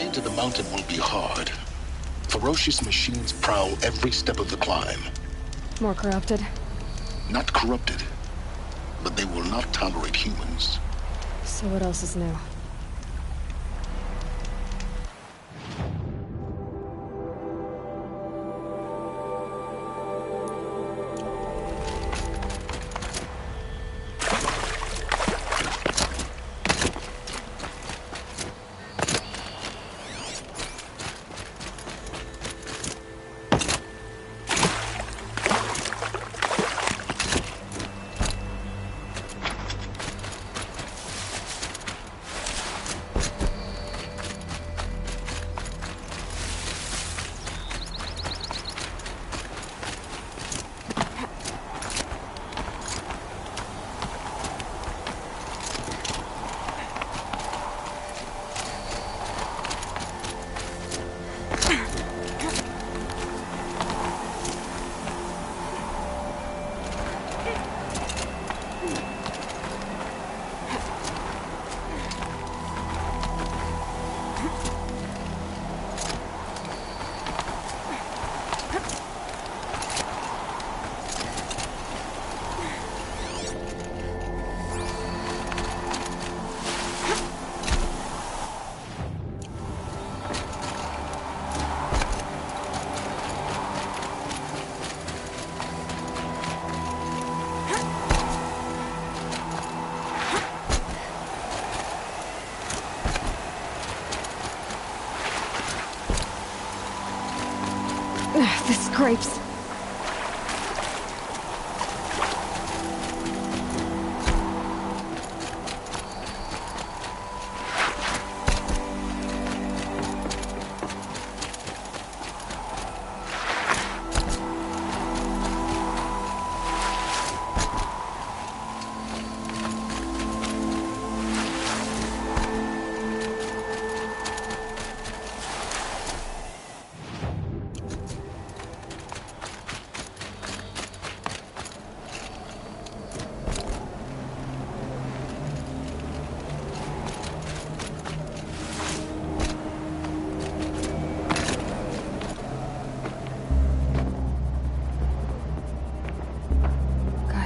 ascent to the mountain will be hard. Ferocious machines prowl every step of the climb. More corrupted? Not corrupted, but they will not tolerate humans. So what else is new? The scrapes.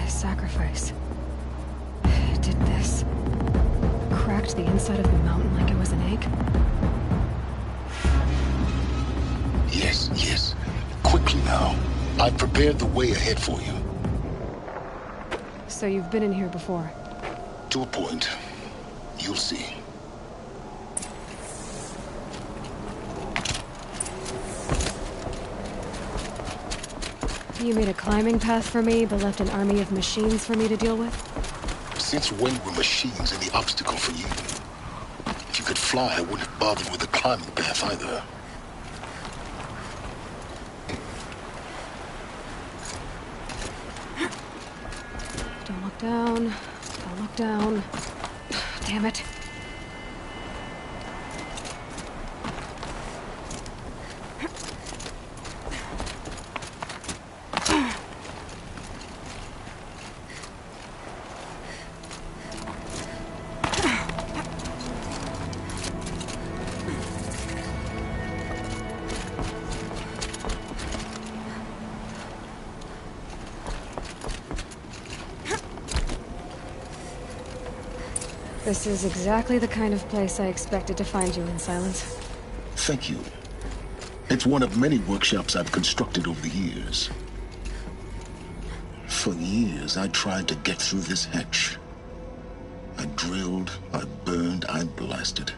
Sacrifice. It did this. Cracked the inside of the mountain like it was an egg. Yes, yes. Quickly now. I've prepared the way ahead for you. So you've been in here before? To a point. You'll see. You made a climbing path for me, but left an army of machines for me to deal with? Since when were machines any obstacle for you? If you could fly, I wouldn't have bothered with the climbing path either. Don't look down. Don't look down. Damn it. This is exactly the kind of place I expected to find you in, Silence. Thank you. It's one of many workshops I've constructed over the years. For years, I tried to get through this hatch. I drilled, I burned, I blasted.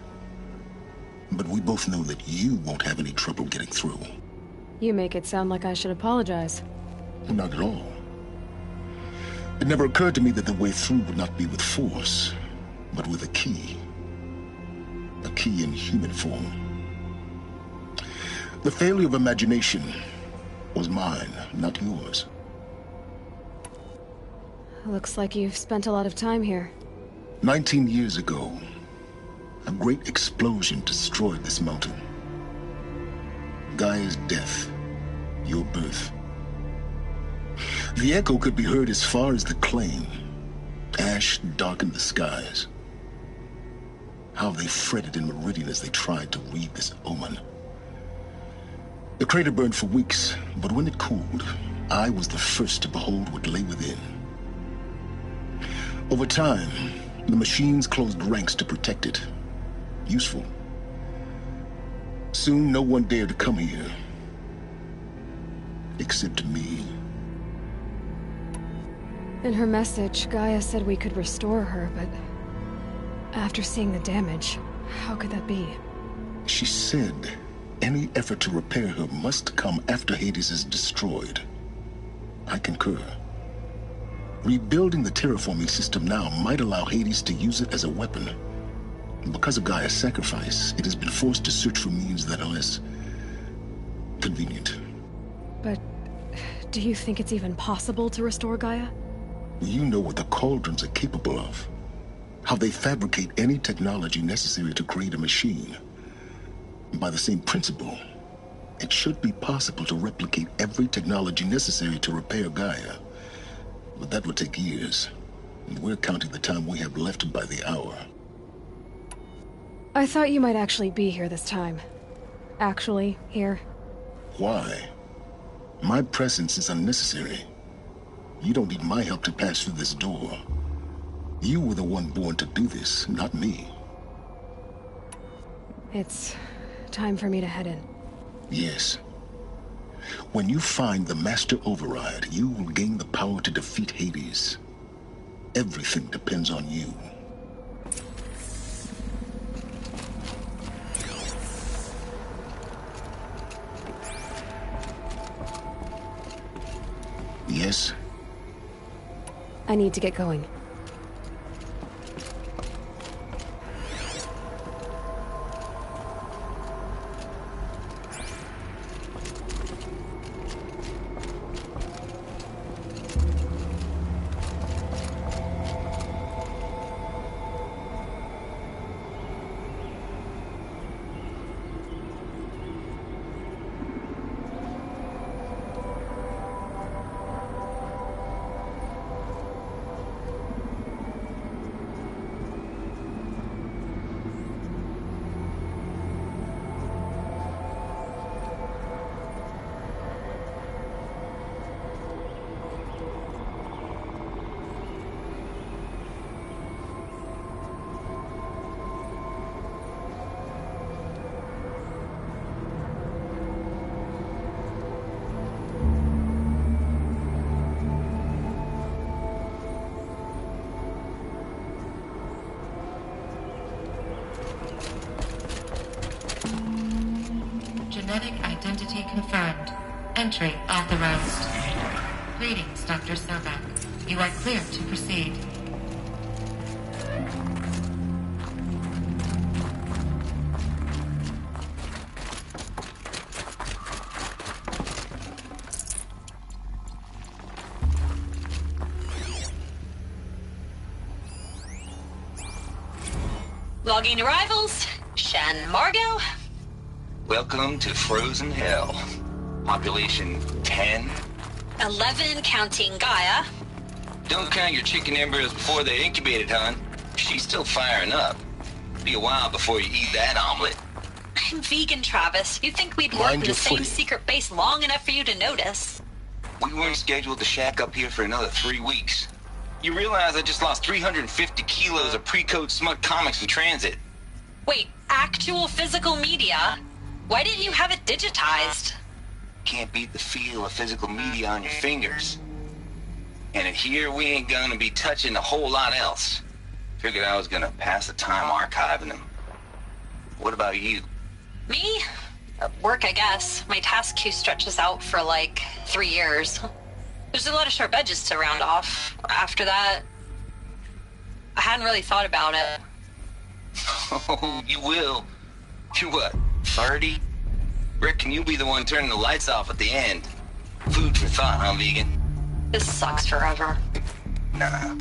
But we both know that you won't have any trouble getting through. You make it sound like I should apologize. Not at all. It never occurred to me that the way through would not be with force, but with a key. A key in human form. The failure of imagination was mine, not yours. Looks like you've spent a lot of time here. 19 years ago, a great explosion destroyed this mountain. Gaia's death, your birth. The echo could be heard as far as the claim. Ash darkened the skies. How they fretted in Meridian as they tried to read this omen. The crater burned for weeks, but when it cooled, I was the first to behold what lay within. Over time, the machines closed ranks to protect it. Useful. Soon, no one dared to come here. Except me. In her message, Gaia said we could restore her, but after seeing the damage, how could that be? She said any effort to repair her must come after Hades is destroyed. I concur. Rebuilding the terraforming system now might allow Hades to use it as a weapon. Because of Gaia's sacrifice, it has been forced to search for means that are less convenient. But do you think it's even possible to restore Gaia? You know what the Cauldrons are capable of. How they fabricate any technology necessary to create a machine. By the same principle, it should be possible to replicate every technology necessary to repair Gaia. But that would take years. And we're counting the time we have left by the hour. I thought you might actually be here this time. Actually, here. Why? My presence is unnecessary. You don't need my help to pass through this door. You were the one born to do this, not me. It's time for me to head in. Yes. When you find the Master Override, you will gain the power to defeat Hades. Everything depends on you. Yes? I need to get going. Genetic identity confirmed. Entry authorized. Greetings, Dr. Sobek. You are clear to proceed. Logging arrivals. Shen Margot. Welcome to Frozen Hell. Population 10. 11 counting Gaia. Don't count your chicken embryos before they're incubated, hon. She's still firing up. Be a while before you eat that omelet. I'm vegan, Travis. You'd think we'd work Mind in your the same footing. secret base long enough for you to notice. We weren't scheduled to shack up here for another 3 weeks. You realize I just lost 350 kilos of pre-code smut comics in transit. Wait, actual physical media? Why didn't you have it digitized? Can't beat the feel of physical media on your fingers. And here we ain't gonna be touching a whole lot else. Figured I was gonna pass the time archiving them. What about you? Me? Work, I guess. My task queue stretches out for like 3 years. There's a lot of sharp edges to round off. After that, I hadn't really thought about it. Oh, you will. You're what, 30? Reckon you'll be the one turning the lights off at the end. Food for thought, huh, vegan? This sucks forever. Nah,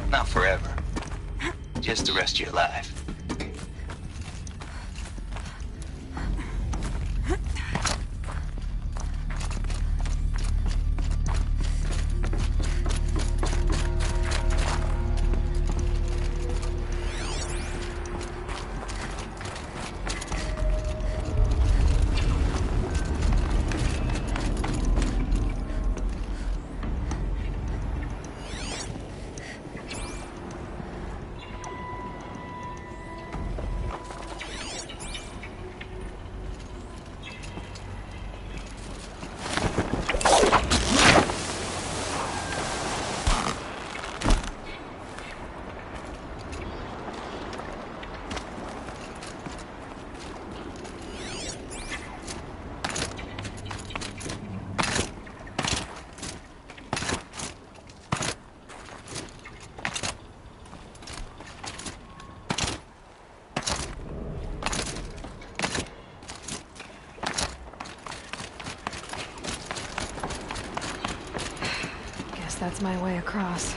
not forever. Just the rest of your life. that's my way across.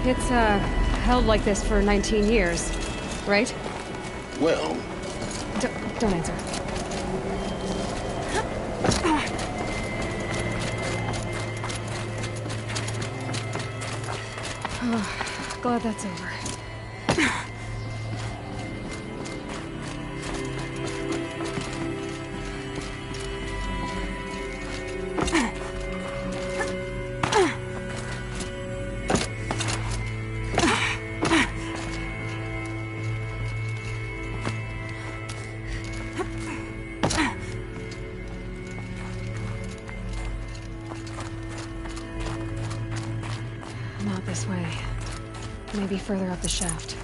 It's, held like this for 19 years, right? Well, Don't answer. Glad that's over. Not this way. Maybe further up the shaft.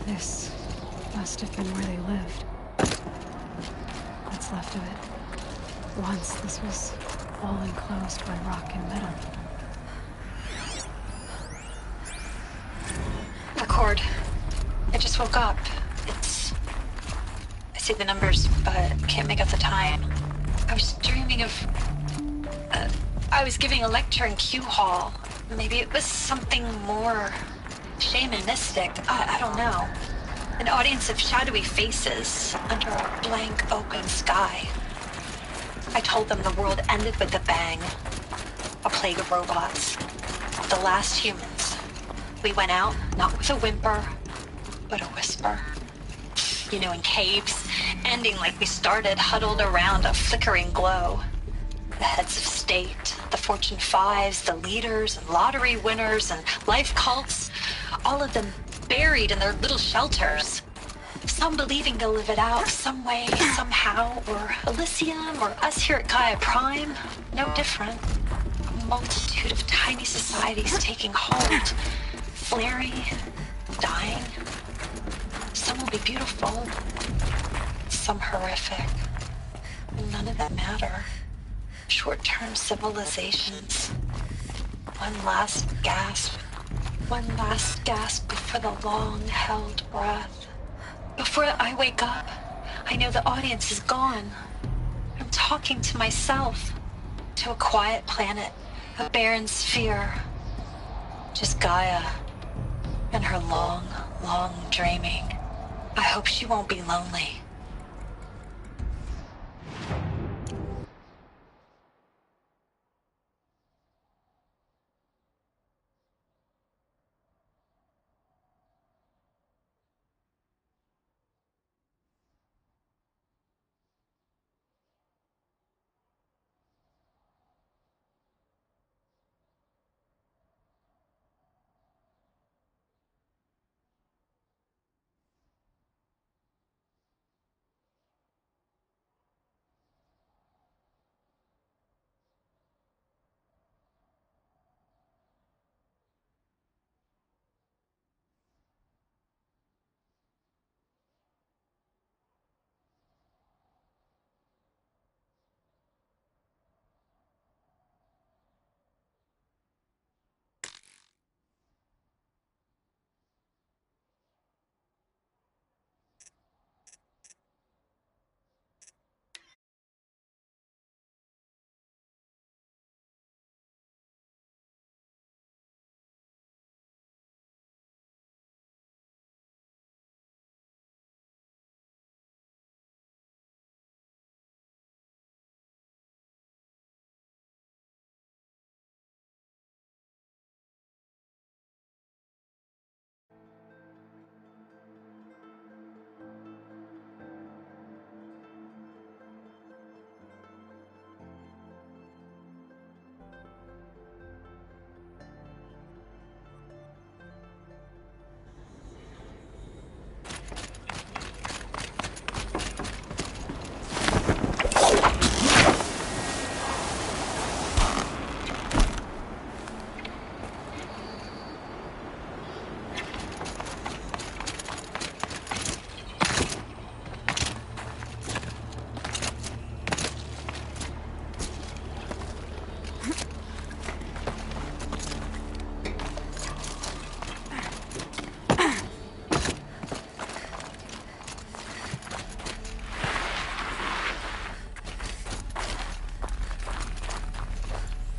This must have been where they lived. What's left of it. Once this was all enclosed by rock and metal. Accord. I just woke up. I see the numbers, but can't make out the time. I was dreaming of... I was giving a lecture in Q Hall. Maybe it was something more shamanistic. I don't know. An audience of shadowy faces under a blank open sky. I told them the world ended with a bang. A plague of robots. The last humans. We went out, not with a whimper, but a whisper. You know, in caves, ending like we started, huddled around a flickering glow. The heads of state, the Fortune 5s, the leaders and lottery winners and life cults, all of them buried in their little shelters. Some believing they'll live it out some way, somehow, or Elysium, or us here at Gaia Prime, no different. A multitude of tiny societies taking hold, flaring, dying. Some will be beautiful, some horrific. None of them matter. Short-term civilizations. One last gasp. One last gasp before the long-held breath. Before I wake up, I know the audience is gone. I'm talking to myself. To a quiet planet, a barren sphere. Just Gaia and her long, long dreaming. I hope she won't be lonely.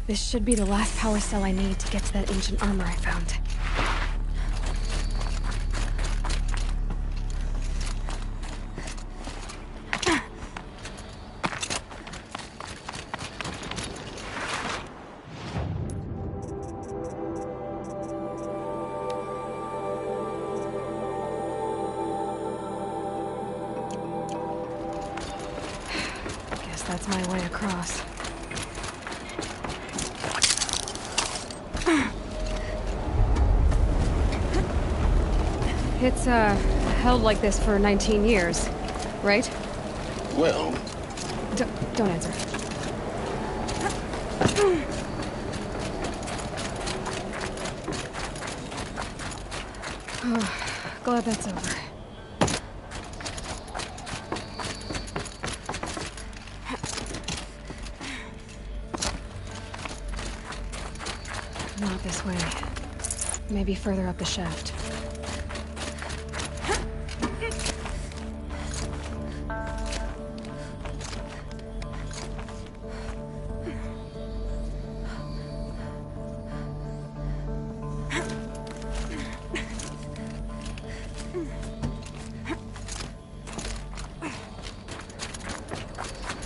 This should be the last power cell I need to get to that ancient armor I found. Guess that's my way across. It's, held like this for 19 years, right? Well, Don't answer. Oh, glad that's over. Not this way. Maybe further up the shaft.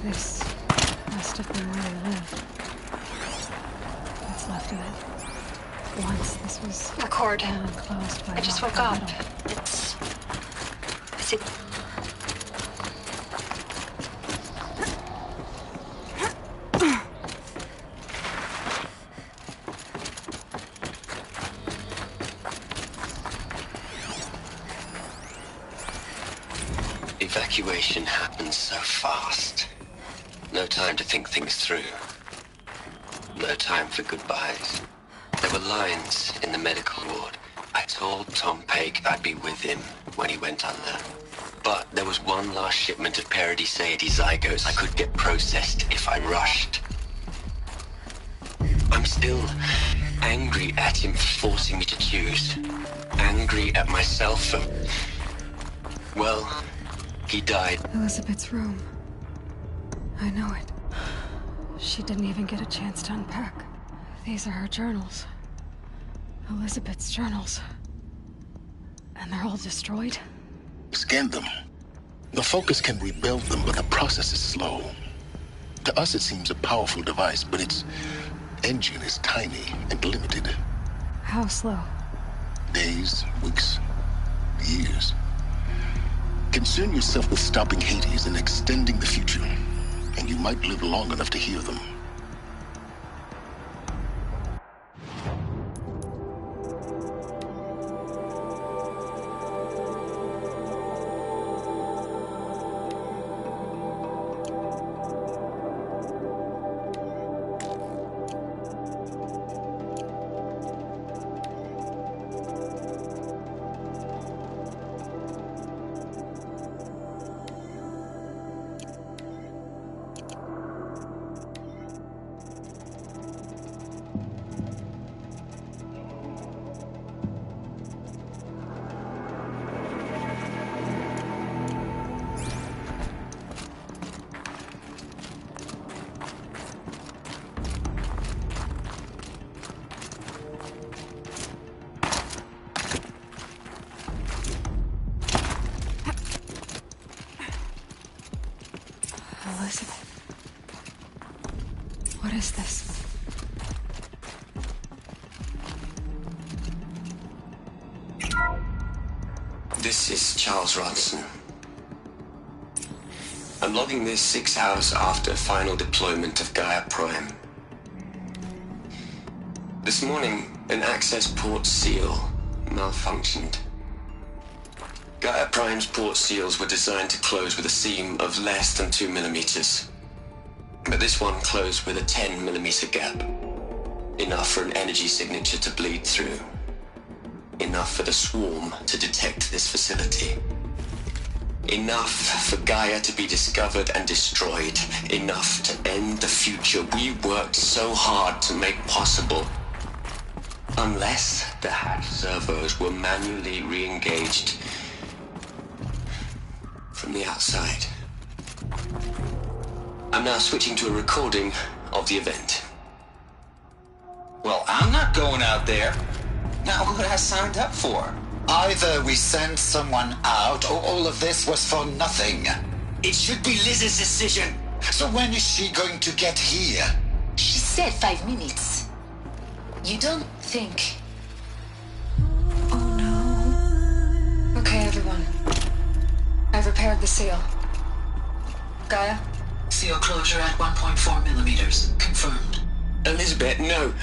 This must have been where they lived. What's left of it. Once this was Record. all enclosed by I just rock woke and up. metal. Is it... Evacuation happens so fast. No time to think things through. No time for goodbyes. There were lines in the medical ward. I told Tom Paik I'd be with him when he went under. But there was one last shipment of Paradiseidae zygotes I could get processed if I rushed. I'm still angry at him for forcing me to choose. Angry at myself for... well... he died. Elizabeth's room. I know it. She didn't even get a chance to unpack. These are her journals. Elizabeth's journals. And they're all destroyed? scan them. The Focus can rebuild them, but the process is slow. To us, it seems a powerful device, but its engine is tiny and limited. How slow? Days, weeks, years. Concern yourself with stopping Hades and extending the future, and you might live long enough to hear them. Elizabeth. What is this? This is Charles Ronson. I'm logging this 6 hours after final deployment of Gaia Prime. This morning, an access port seal malfunctioned. Gaia Prime's port seals were designed to close with a seam of less than 2 millimeters. But this one closed with a 10 millimeter gap. Enough for an energy signature to bleed through. Enough for the swarm to detect this facility. Enough for Gaia to be discovered and destroyed. Enough to end the future we worked so hard to make possible. Unless the hatch servos were manually re-engaged from the outside. I'm now switching to a recording of the event. Well, I'm not going out there. Not what I signed up for. Either we send someone out, or all of this was for nothing. It should be Liz's decision. So when is she going to get here? She said 5 minutes. You don't think... Oh no. Okay, everyone. I've repaired the seal. Gaia? Seal closure at 1.4 millimeters. Confirmed. Elizabeth, no.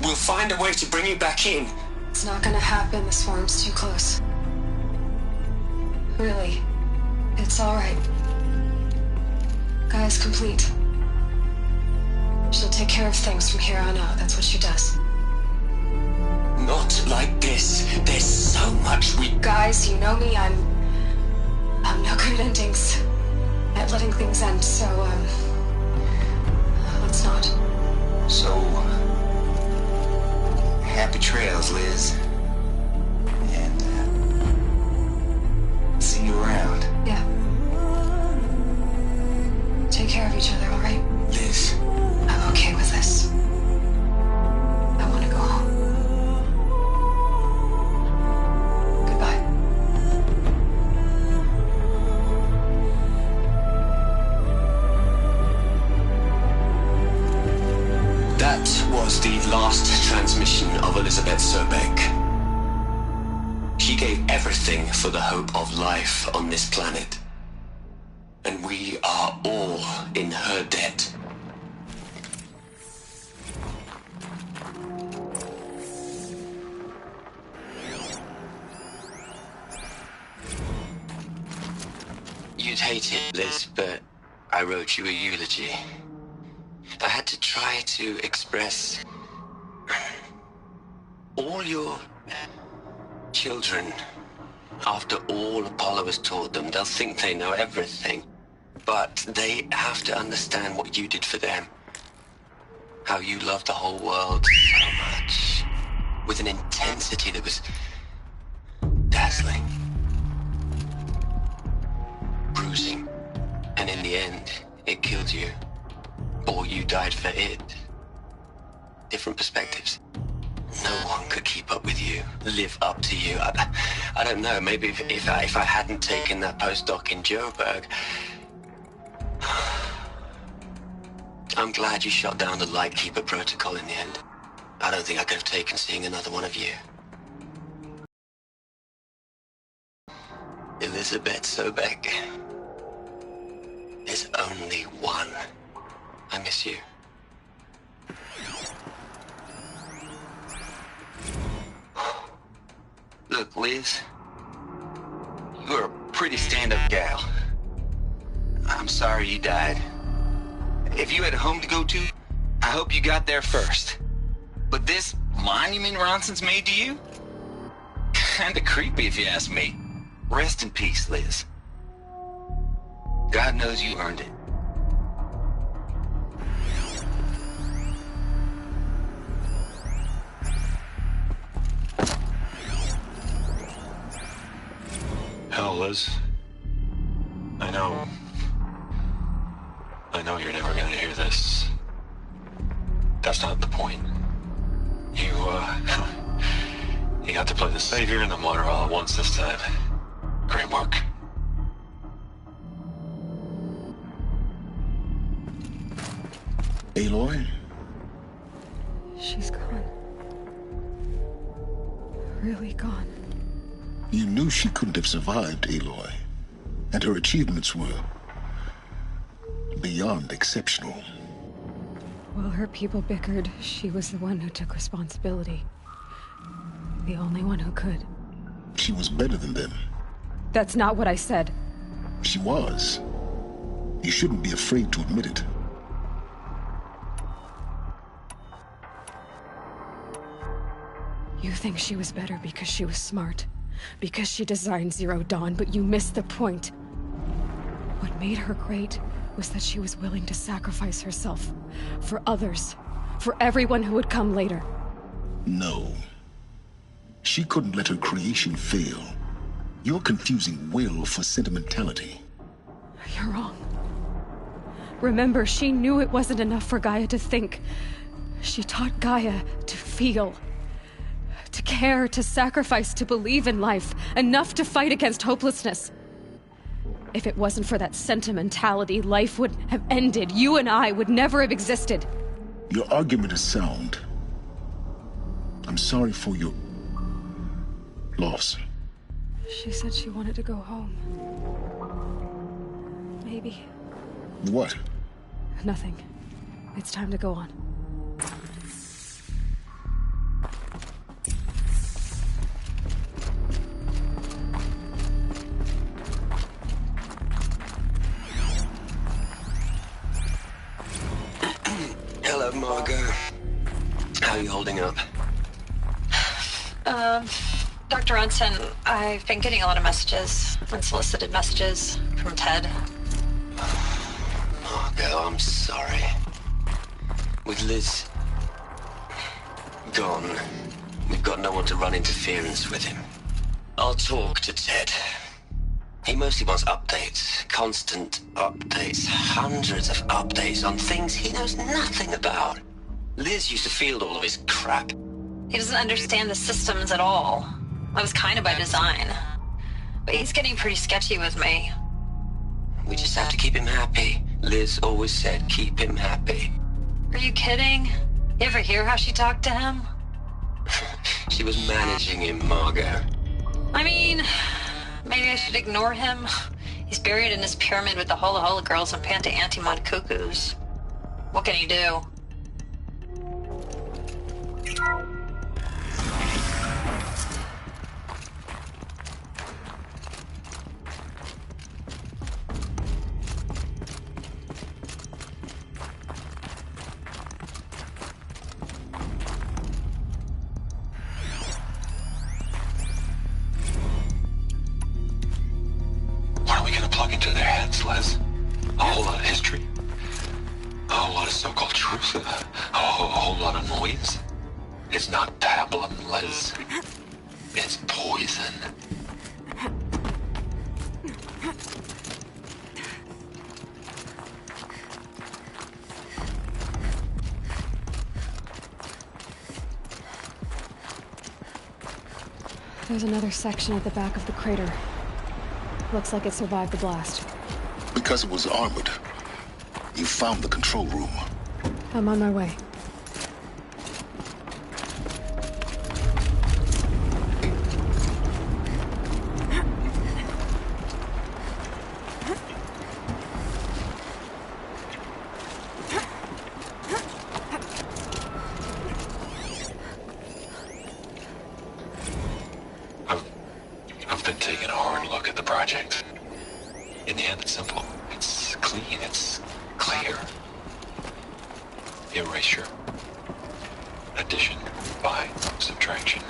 We'll find a way to bring you back in. It's not gonna happen. The swarm's too close. Really. It's alright. Gaia's complete. She'll take care of things from here on out. That's what she does. Not like this. There's so much we... Guys, you know me. I'm no good at endings. At letting things end, so, let's not. So, happy trails, Liz. And, see you around. Yeah. Take care of each other, alright? Liz. I'm okay with this. I want to go home. Goodbye. That was the last transmission of Elizabeth Sobek. She gave everything for the hope of life on this planet. And we are all in her debt. You'd hate it, Liz, but I wrote you a eulogy. I had to try to express all your children. After all Apollo has taught them, they'll think they know everything. But they have to understand what you did for them. How you loved the whole world so much. With an intensity that was dazzling. Bruising. And in the end, it killed you. Or you died for it. Different perspectives. No one could keep up with you, live up to you. I don't know, maybe if I hadn't taken that postdoc in Joburg. I'm glad you shot down the Lightkeeper protocol in the end. I don't think I could have taken seeing another one of you. Elizabeth Sobek. There's only one. I miss you. Look, Liz. You're a pretty stand-up gal. I'm sorry you died. If you had a home to go to, I hope you got there first. But this monument Ronson's made to you? Kinda creepy if you ask me. Rest in peace, Liz. God knows you earned it. Hell, Liz. I know you're never gonna hear this. That's not the point. You got to play the savior and the martyr all at once this time. Great work. Aloy? She's gone. Really gone. You knew she couldn't have survived, Aloy. And her achievements were beyond exceptional. While her people bickered, she was the one who took responsibility. The only one who could. She was better than them. That's not what I said. She was. You shouldn't be afraid to admit it. You think she was better because she was smart. Because she designed Zero Dawn, but you missed the point. What made her great was that she was willing to sacrifice herself. For others. For everyone who would come later. No. She couldn't let her creation fail. You're confusing will for sentimentality. You're wrong. Remember, she knew it wasn't enough for Gaia to think. She taught Gaia to feel, to care, to sacrifice, to believe in life, enough to fight against hopelessness. If it wasn't for that sentimentality, life would have ended. You and I would never have existed. Your argument is sound. I'm sorry for your loss. She said she wanted to go home. Maybe. What? Nothing. It's time to go on. Hello, Margot. How are you holding up? Dr. Ronson, I've been getting a lot of messages, unsolicited messages from Ted. Margot, I'm sorry. With Liz gone, we've got no one to run interference with him. I'll talk to Ted. He mostly wants updates, constant updates, hundreds of updates on things he knows nothing about. Liz used to field all of his crap. He doesn't understand the systems at all. That was kind of by design. But he's getting pretty sketchy with me. We just have to keep him happy. Liz always said, keep him happy. Are you kidding? You ever hear how she talked to him? She was managing him, Margot. I mean, maybe I should ignore him. He's buried in his pyramid with the Hola Hola girls and Panta Antimod cuckoos. What can he do? What are we gonna plug into their heads, Les? A whole lot of history? A whole lot of so-called truth? A whole lot of noise? It's not pablum, Les. It's poison. There's another section at the back of the crater. Looks like it survived the blast. Because it was armored. You found the control room. I'm on my way. I've been taking a hard look at the project. In the end, it's simple. It's clean. It's clear. Erasure. Addition. By. Subtraction.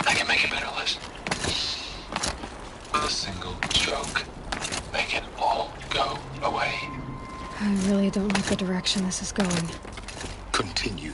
I can make it better, Liz. With a single stroke. Make it all go away. I really don't like the direction this is going. Continue.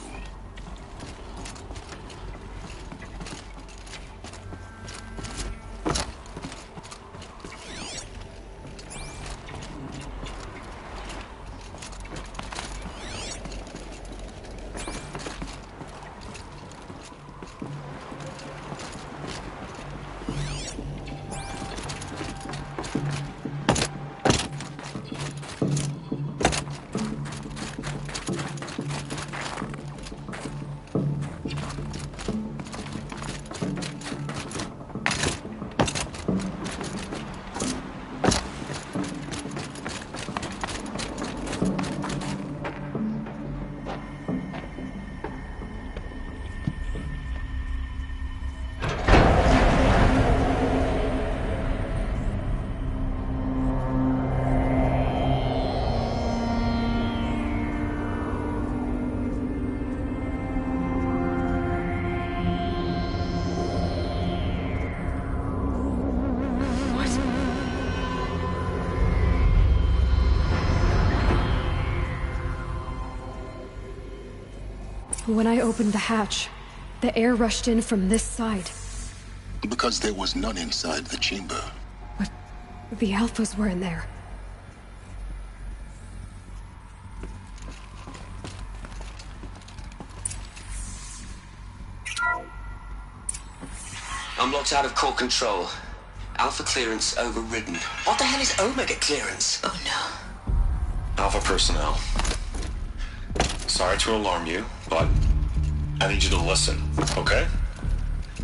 When I opened the hatch, the air rushed in from this side. Because there was none inside the chamber. But the Alphas were in there. I'm locked out of core control. Alpha clearance overridden. What the hell is Omega clearance? Oh no. Alpha personnel. Sorry to alarm you, but I need you to listen, okay?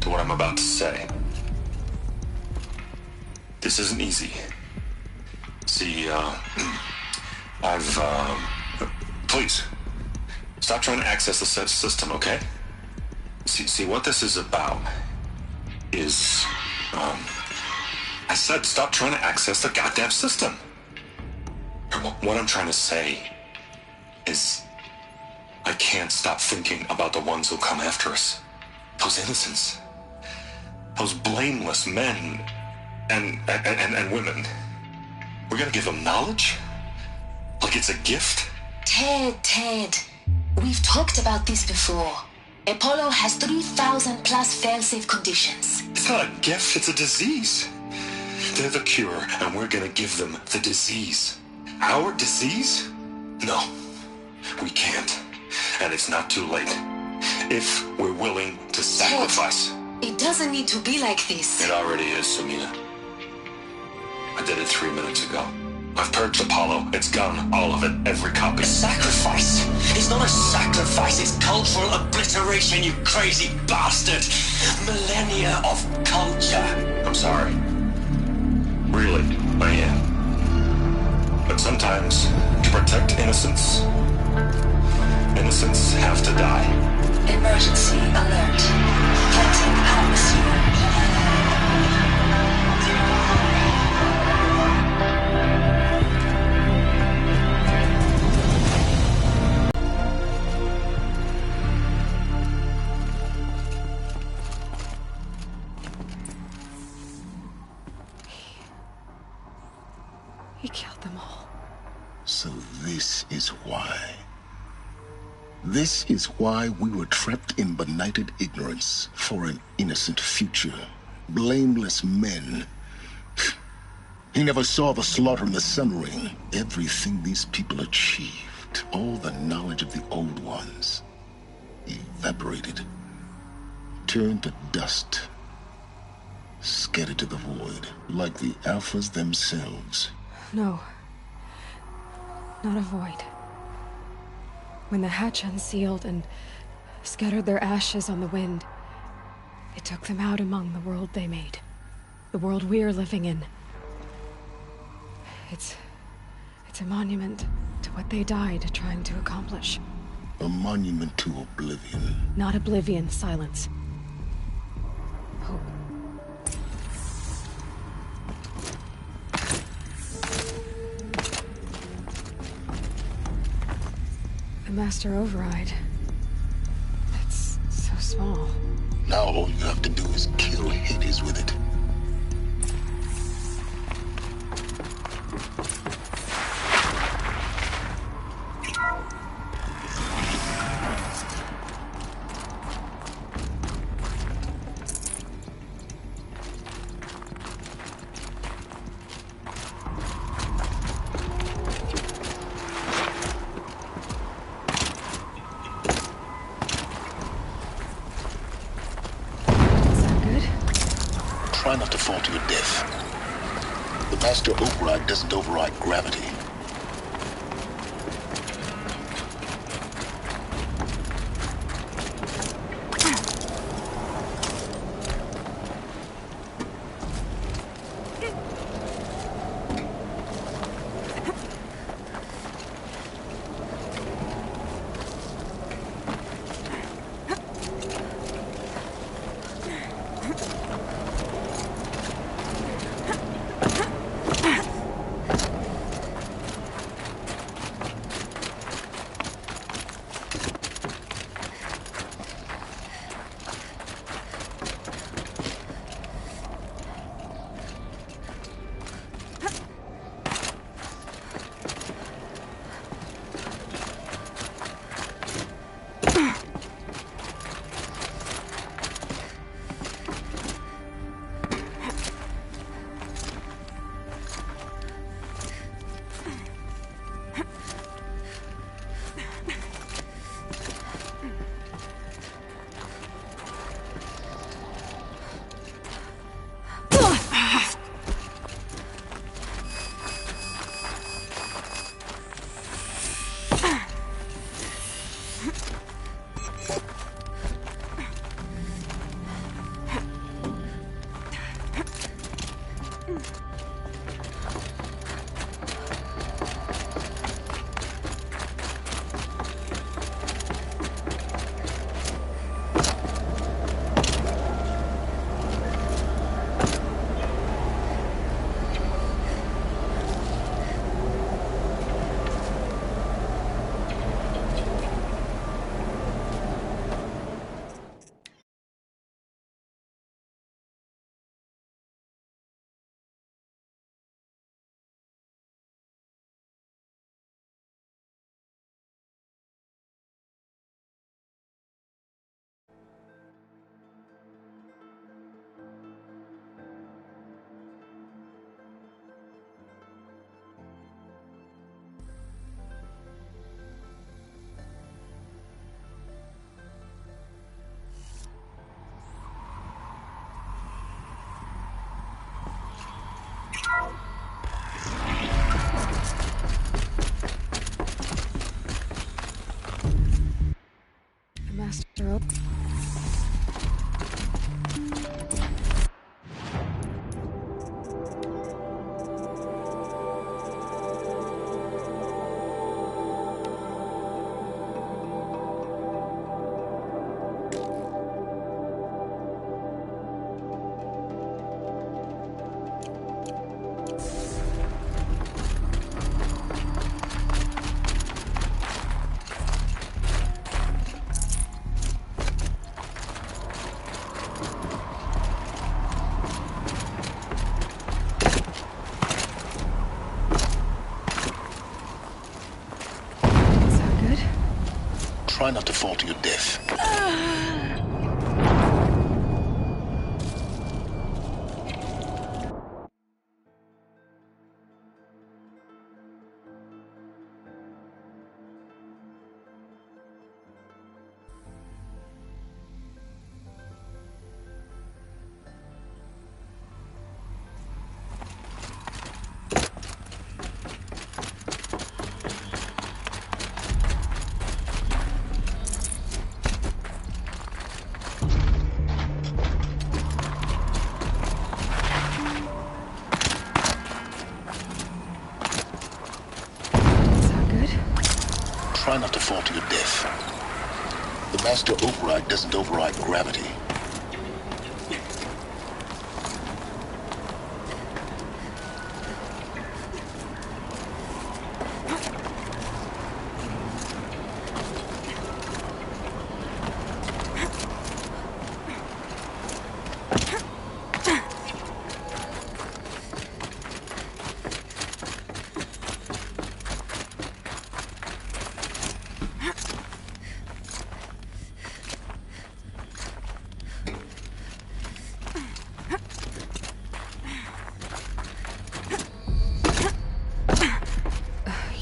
To what I'm about to say. This isn't easy. See, please, stop trying to access the system, okay? See, what this is about is, I said stop trying to access the goddamn system. What I'm trying to say is, I can't stop thinking about the ones who come after us. Those innocents. Those blameless men and women. We're gonna give them knowledge? Like it's a gift? Ted. We've talked about this before. Apollo has 3,000 plus fail-safe conditions. It's not a gift, it's a disease. They're the cure, and we're gonna give them the disease. Our disease? No, we can't. And it's not too late. If we're willing to sacrifice. Ted, it doesn't need to be like this. It already is, Samina. I did it 3 minutes ago. I've purged Apollo. It's gone. All of it. Every copy. A sacrifice? It's not a sacrifice. It's cultural obliteration, you crazy bastard. Millennia of culture. I'm sorry. Really, I am. But sometimes, to protect innocence, innocents have to die. Emergency alert. Planting atmosphere. He killed them all. So this is why. This is why we were trapped in benighted ignorance for an innocent future. Blameless men. He never saw the slaughter in the Sun Ring. Everything these people achieved, all the knowledge of the old ones, evaporated, turned to dust, scattered to the void, like the Alphas themselves. No. Not a void. When the hatch unsealed and scattered their ashes on the wind, it took them out among the world they made. The world we're living in. It's a monument to what they died trying to accomplish. A monument to oblivion. Not oblivion, silence. Hope. The Master Override. It's so small. Now all you have to do is kill Hades with it. Try not to fall to your death. The Master Override doesn't override gravity. Master Earl. Try not to fall to your death. Try not to fall to your death. The master override doesn't override gravity.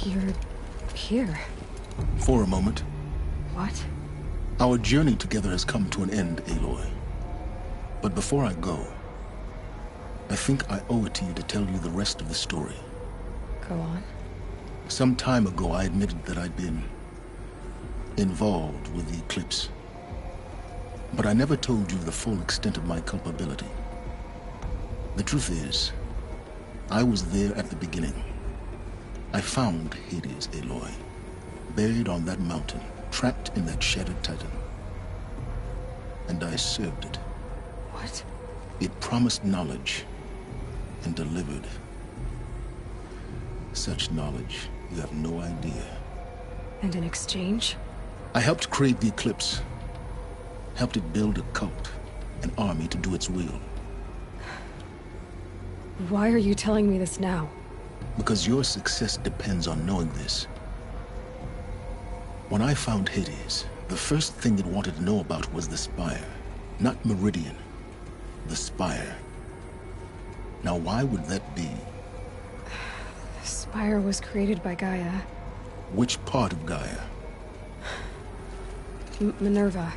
You're here. For a moment. What? Our journey together has come to an end, Aloy. But before I go, I think I owe it to you to tell you the rest of the story. Go on. Some time ago, I admitted that I'd been involved with the Eclipse. But I never told you the full extent of my culpability. The truth is, I was there at the beginning. I found Hades, Aloy, buried on that mountain, trapped in that shattered titan. And I served it. What? It promised knowledge and delivered. Such knowledge, you have no idea. And in exchange? I helped create the Eclipse. Helped it build a cult, an army to do its will. Why are you telling me this now? Because your success depends on knowing this. When I found Hades, the first thing it wanted to know about was the Spire. Not Meridian. The Spire. Now why would that be? The Spire was created by Gaia. Which part of Gaia? Minerva.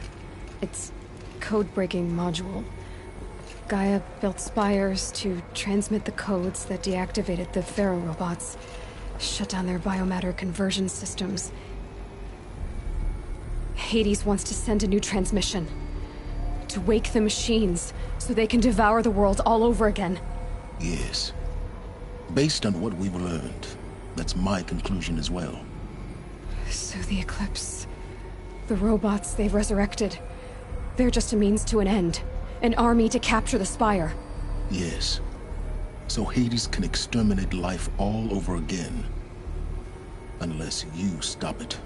Its code-breaking module. Gaia built spires to transmit the codes that deactivated the Pharaoh robots, shut down their biomatter conversion systems. Hades wants to send a new transmission. To wake the machines, so they can devour the world all over again. Yes. Based on what we've learned, that's my conclusion as well. So the Eclipse, the robots they've resurrected, they're just a means to an end. An army to capture the Spire. Yes. So Hades can exterminate life all over again. Unless you stop it.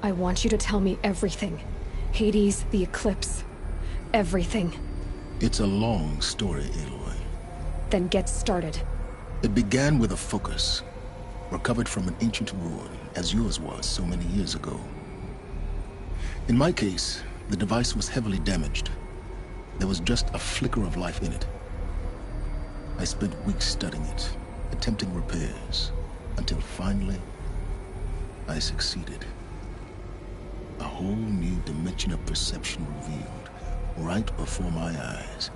I want you to tell me everything. Hades, the Eclipse. Everything. It's a long story, Aloy. Then get started. It began with a focus. Recovered from an ancient ruin, as yours was so many years ago. In my case, the device was heavily damaged. There was just a flicker of life in it. I spent weeks studying it, attempting repairs, until finally, I succeeded. A whole new dimension of perception revealed, right before my eyes.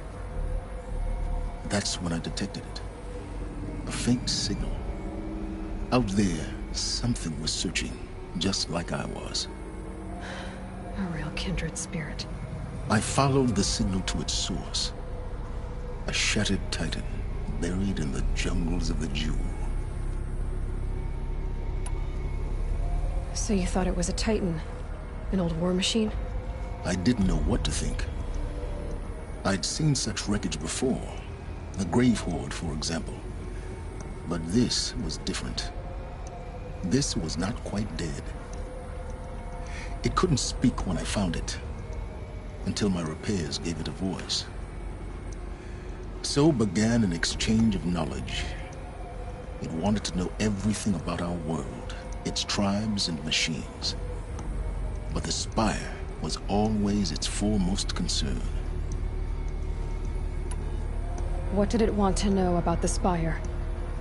That's when I detected it. A faint signal. Out there, Something was searching, just like I was. A real kindred spirit. I followed the signal to its source. A shattered titan, buried in the jungles of the Jewel. So you thought it was a titan? An old war machine? I didn't know what to think. I'd seen such wreckage before. The Grave Horde, for example. But this was different. This was not quite dead. It couldn't speak when I found it, until my repairs gave it a voice. So began an exchange of knowledge. It wanted to know everything about our world, its tribes and machines. But the Spire was always its foremost concern. What did it want to know about the Spire?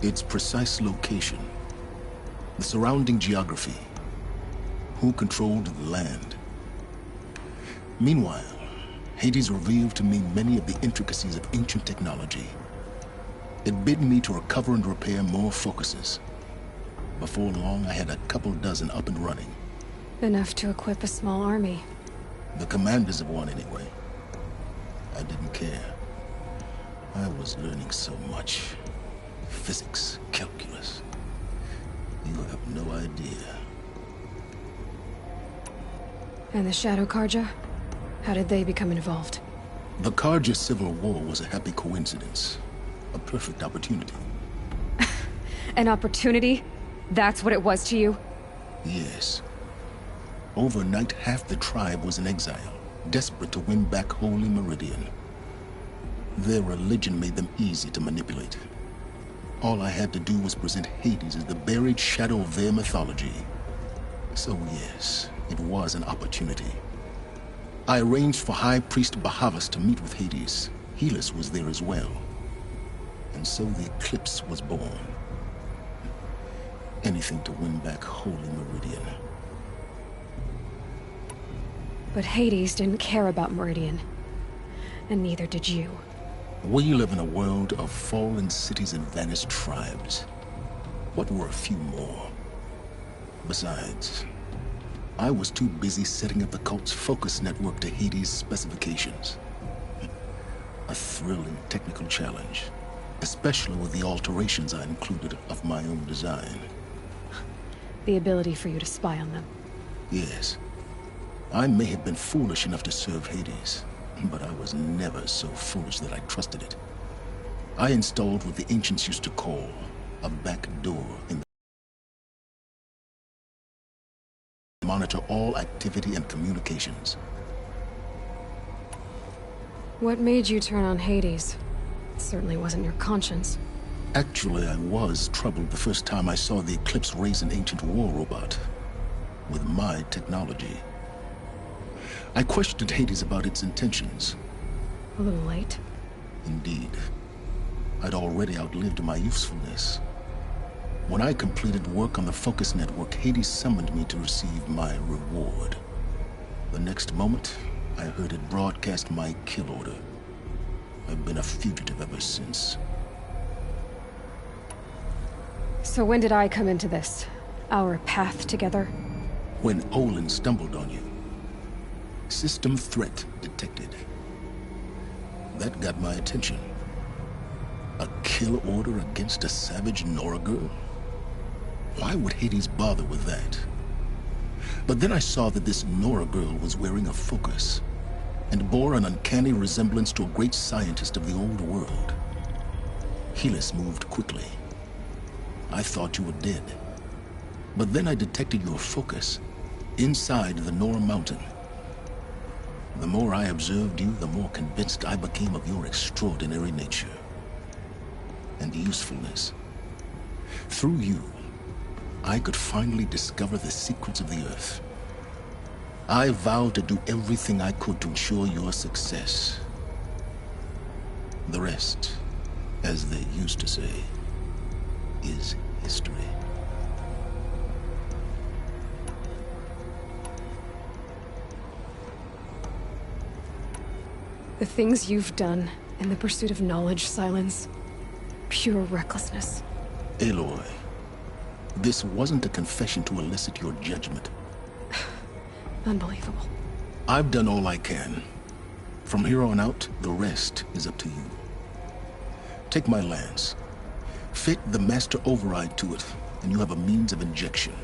Its precise location, the surrounding geography, who controlled the land. Meanwhile, Hades revealed to me many of the intricacies of ancient technology. It bid me to recover and repair more focuses. Before long, I had a couple dozen up and running. Enough to equip a small army. The commanders of one, anyway. I didn't care. I was learning so much. Physics, calculus. You have no idea. And the Shadow Karja? How did they become involved? The Karja Civil War was a happy coincidence. A perfect opportunity. An opportunity? That's what it was to you? Yes. Overnight, half the tribe was in exile, desperate to win back Holy Meridian. Their religion made them easy to manipulate. All I had to do was present Hades as the buried shadow of their mythology. So yes, it was an opportunity. I arranged for High Priest Bahavas to meet with Hades. Helis was there as well. And so the eclipse was born. Anything to win back Holy Meridian. But Hades didn't care about Meridian. And neither did you. We live in a world of fallen cities and vanished tribes. What were a few more? Besides, I was too busy setting up the cult's focus network to Hades' specifications. A thrilling technical challenge, especially with the alterations I included of my own design. The ability for you to spy on them. Yes. I may have been foolish enough to serve Hades, but I was never so foolish that I trusted it. I installed what the ancients used to call a back door in the monitor all activity and communications. What made you turn on Hades? It certainly wasn't your conscience. Actually, I was troubled the first time I saw the Eclipse raise an ancient war robot with my technology. I questioned Hades about its intentions. A little late. Indeed. I'd already outlived my usefulness. When I completed work on the Focus Network, Hades summoned me to receive my reward. The next moment, I heard it broadcast my kill order. I've been a fugitive ever since. So when did I come into this? Our path together? When Olin stumbled on you. System threat detected. That got my attention. A kill order against a savage Nora girl? Why would Hades bother with that? But then I saw that this Nora girl was wearing a focus and bore an uncanny resemblance to a great scientist of the old world. Helis moved quickly. I thought you were dead. But then I detected your focus inside the Nora mountain. The more I observed you, the more convinced I became of your extraordinary nature and usefulness. Through you, I could finally discover the secrets of the Earth. I vowed to do everything I could to ensure your success. The rest, as they used to say, is history. The things you've done in the pursuit of knowledge, Silence. Pure recklessness. Aloy, This wasn't a confession to elicit your judgment. Unbelievable. I've done all I can. From here on out, the rest is up to you. Take my lance. Fit the master override to it, and you have a means of injection.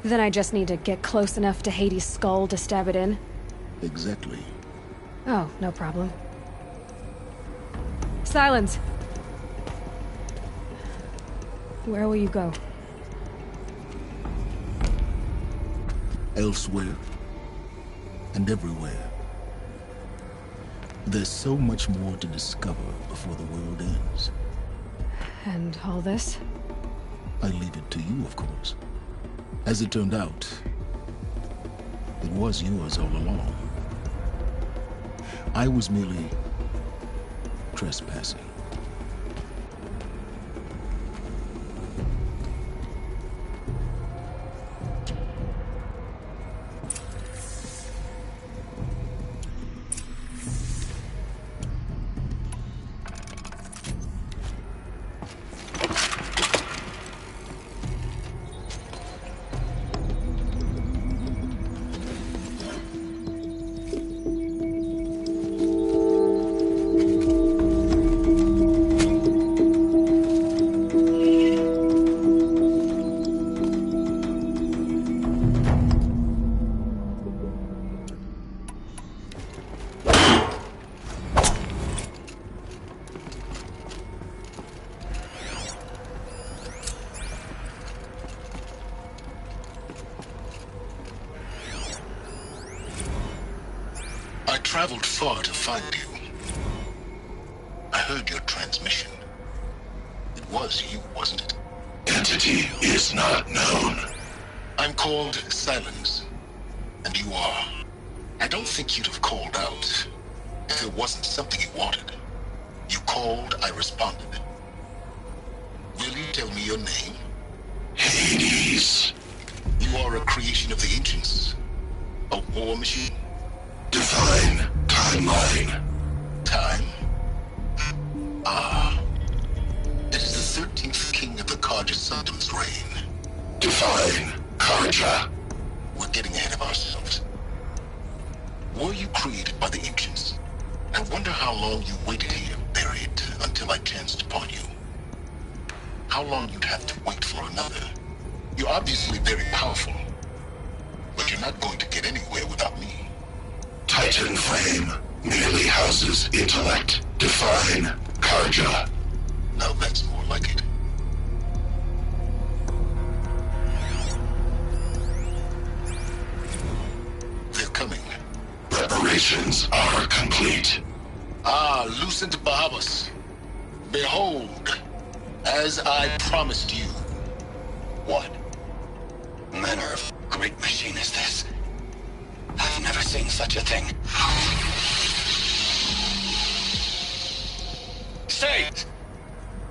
Then I just need to get close enough to Hades' skull to stab it in? Exactly. Oh, no problem. Silence! Where will you go? Elsewhere. And everywhere. There's so much more to discover before the world ends. And all this? I leave it to you, of course. As it turned out, it was yours all along. I was merely trespassing. I traveled far to find you. I heard your transmission. It was you, wasn't it? Entity is not known. I'm called Silence, and you are. I don't think you'd have called out if it wasn't something you wanted. You called, I responded. Will you tell me your name? Hades. You are a creation of the ancients. A war machine. Define timeline. Time? Ah. It is the 13th king of the Karja Sundom's reign. Define Karja. We're getting ahead of ourselves. Were you created by the ancients? I wonder how long you waited here, buried, until I chanced upon you. How long you'd have to wait for another. You're obviously very powerful, but you're not going to get anywhere without me. Titan Flame merely houses intellect. Define Karja. Now that's more like it. They're coming. Preparations are complete. Ah, Lucent Bahamas. Behold, as I promised you. What manner of great machine is this? I've never seen such a thing. Stay!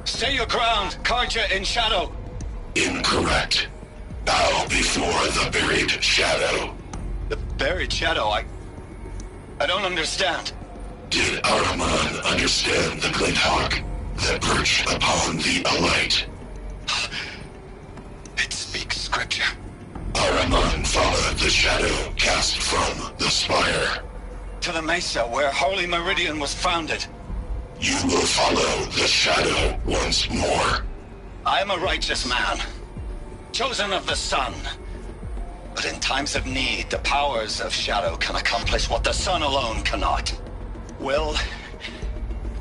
Stay your ground, Karja in shadow! Incorrect. Bow before the buried shadow. The buried shadow? I don't understand. Did Araman understand the glint hawk that perched upon the alight? It speaks scripture. Araman followed the shadow cast from the spire. To the mesa where Holy Meridian was founded. You will follow the shadow once more. I am a righteous man, chosen of the sun. But in times of need, the powers of shadow can accomplish what the sun alone cannot. Will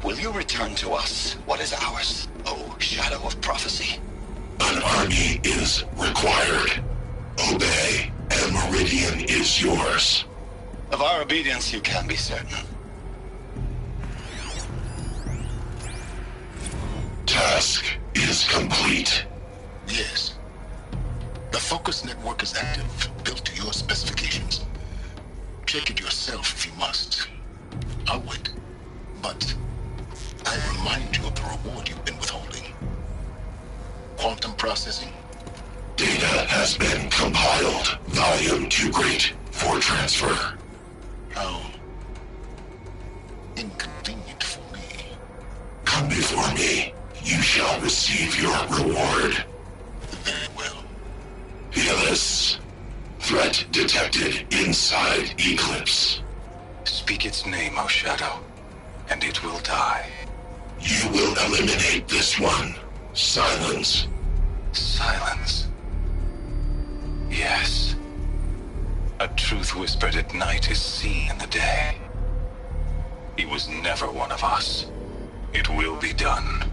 you return to us what is ours, O shadow of prophecy? An army is required. Obey, and Meridian is yours. Of our obedience you can be certain. Task is complete. Yes. The focus network is active, built to your specifications. Check it yourself if you must. I'll wait. But I remind you of the reward you've been withholding. Quantum processing? Data has been compiled. Volume too great for transfer. How inconvenient for me. Come before me. You shall receive your reward. Very well. Eclipse. Threat detected inside Eclipse. Speak its name, O Shadow, and it will die. You will eliminate this one. Silence. Silence. Yes. A truth whispered at night is seen in the day. He was never one of us. It will be done.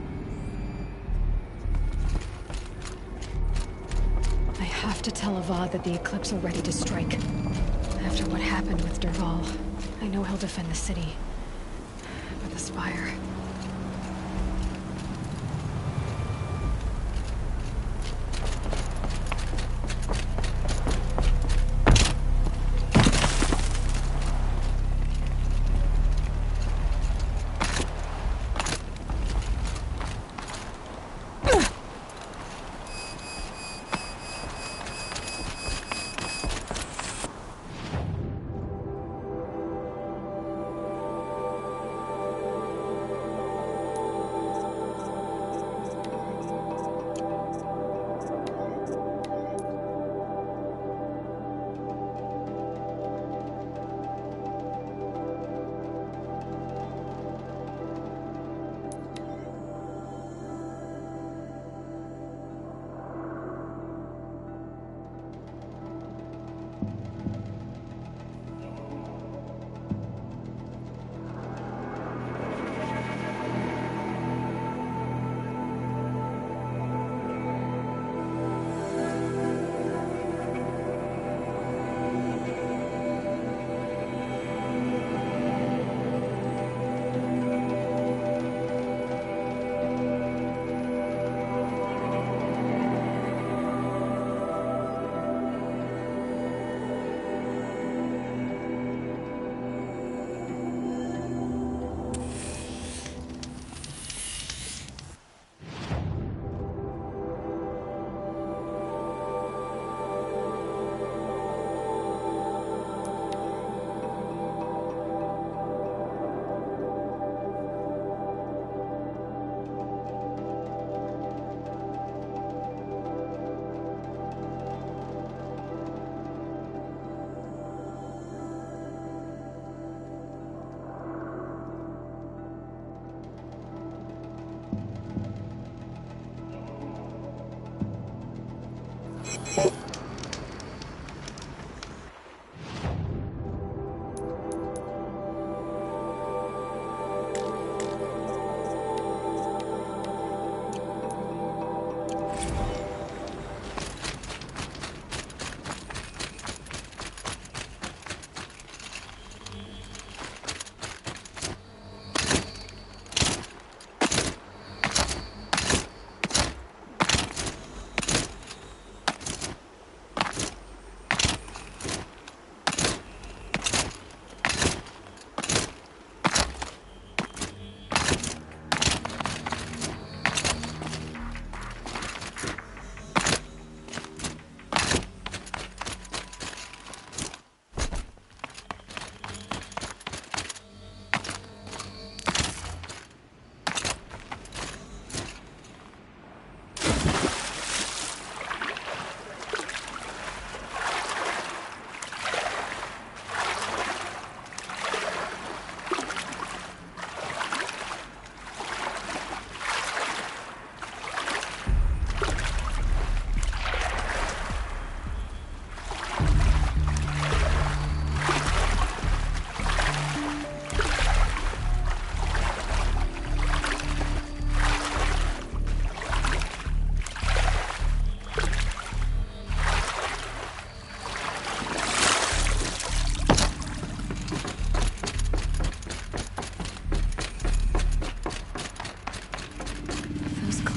I have to tell Avad that the Eclipse are ready to strike. After what happened with Derval, I know he'll defend the city. But the Spire...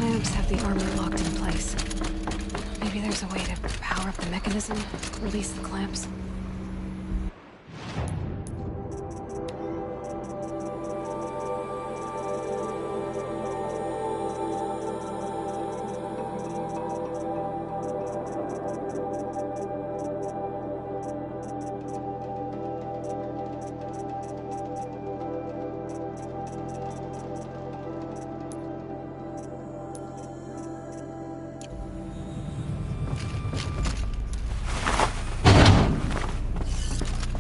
Have the armor locked in place. Maybe there's a way to power up the mechanism, release the clamps.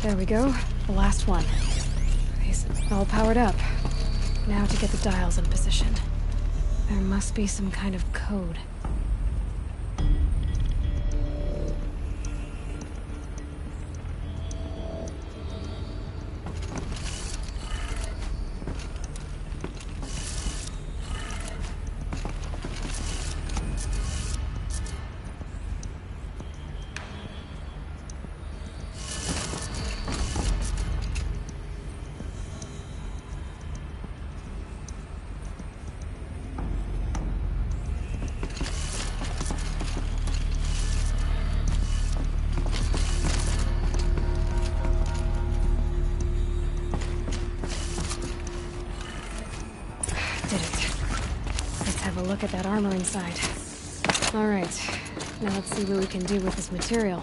There we go. The last one. These all powered up. Now to get the dials in position. There must be some kind of code. Look at that armor inside. Alright, now let's see what we can do with this material.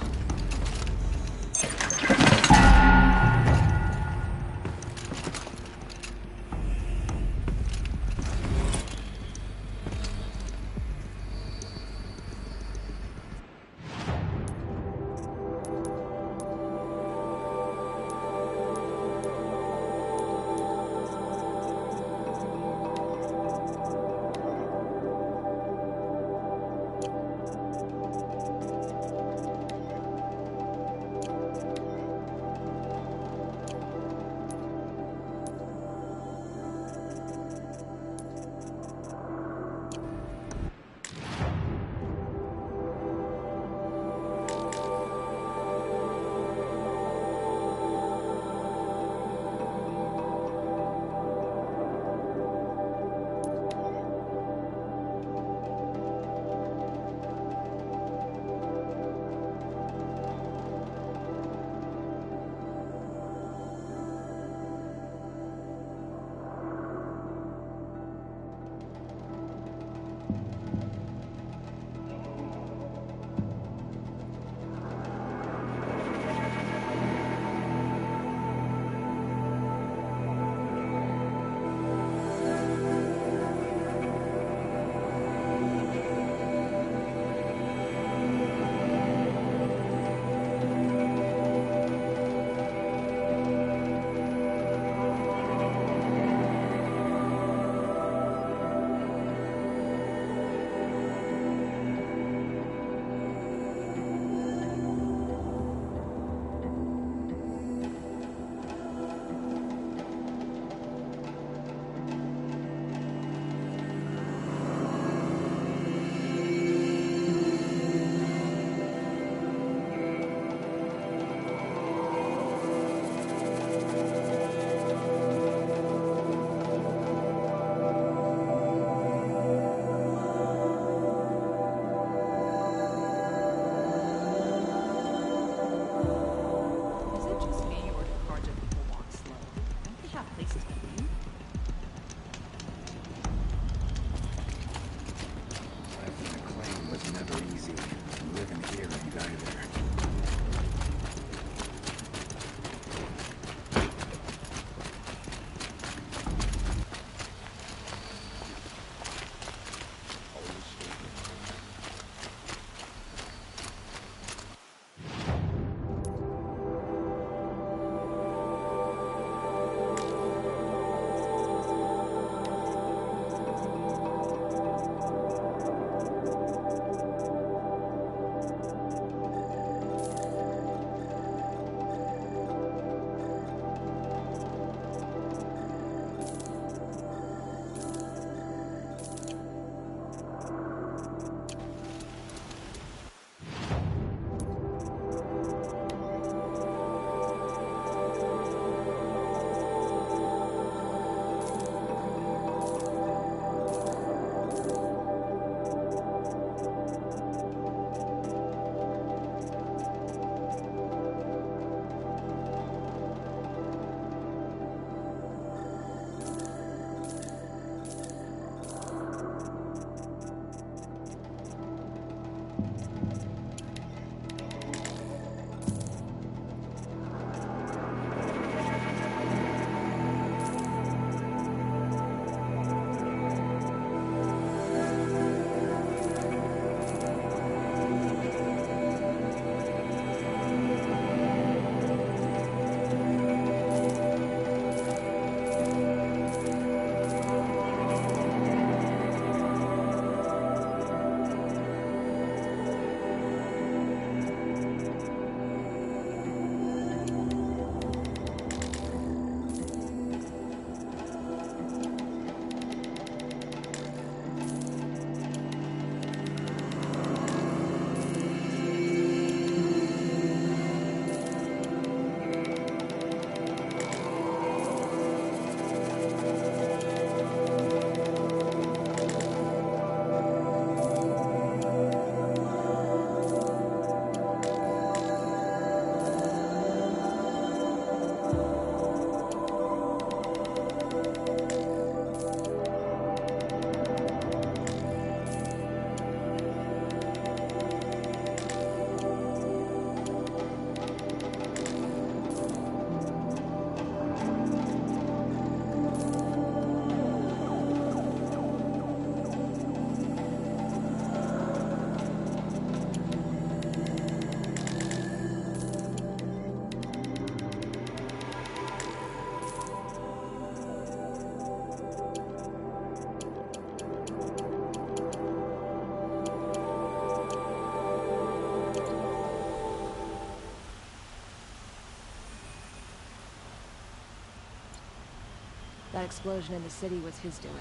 That explosion in the city was his doing.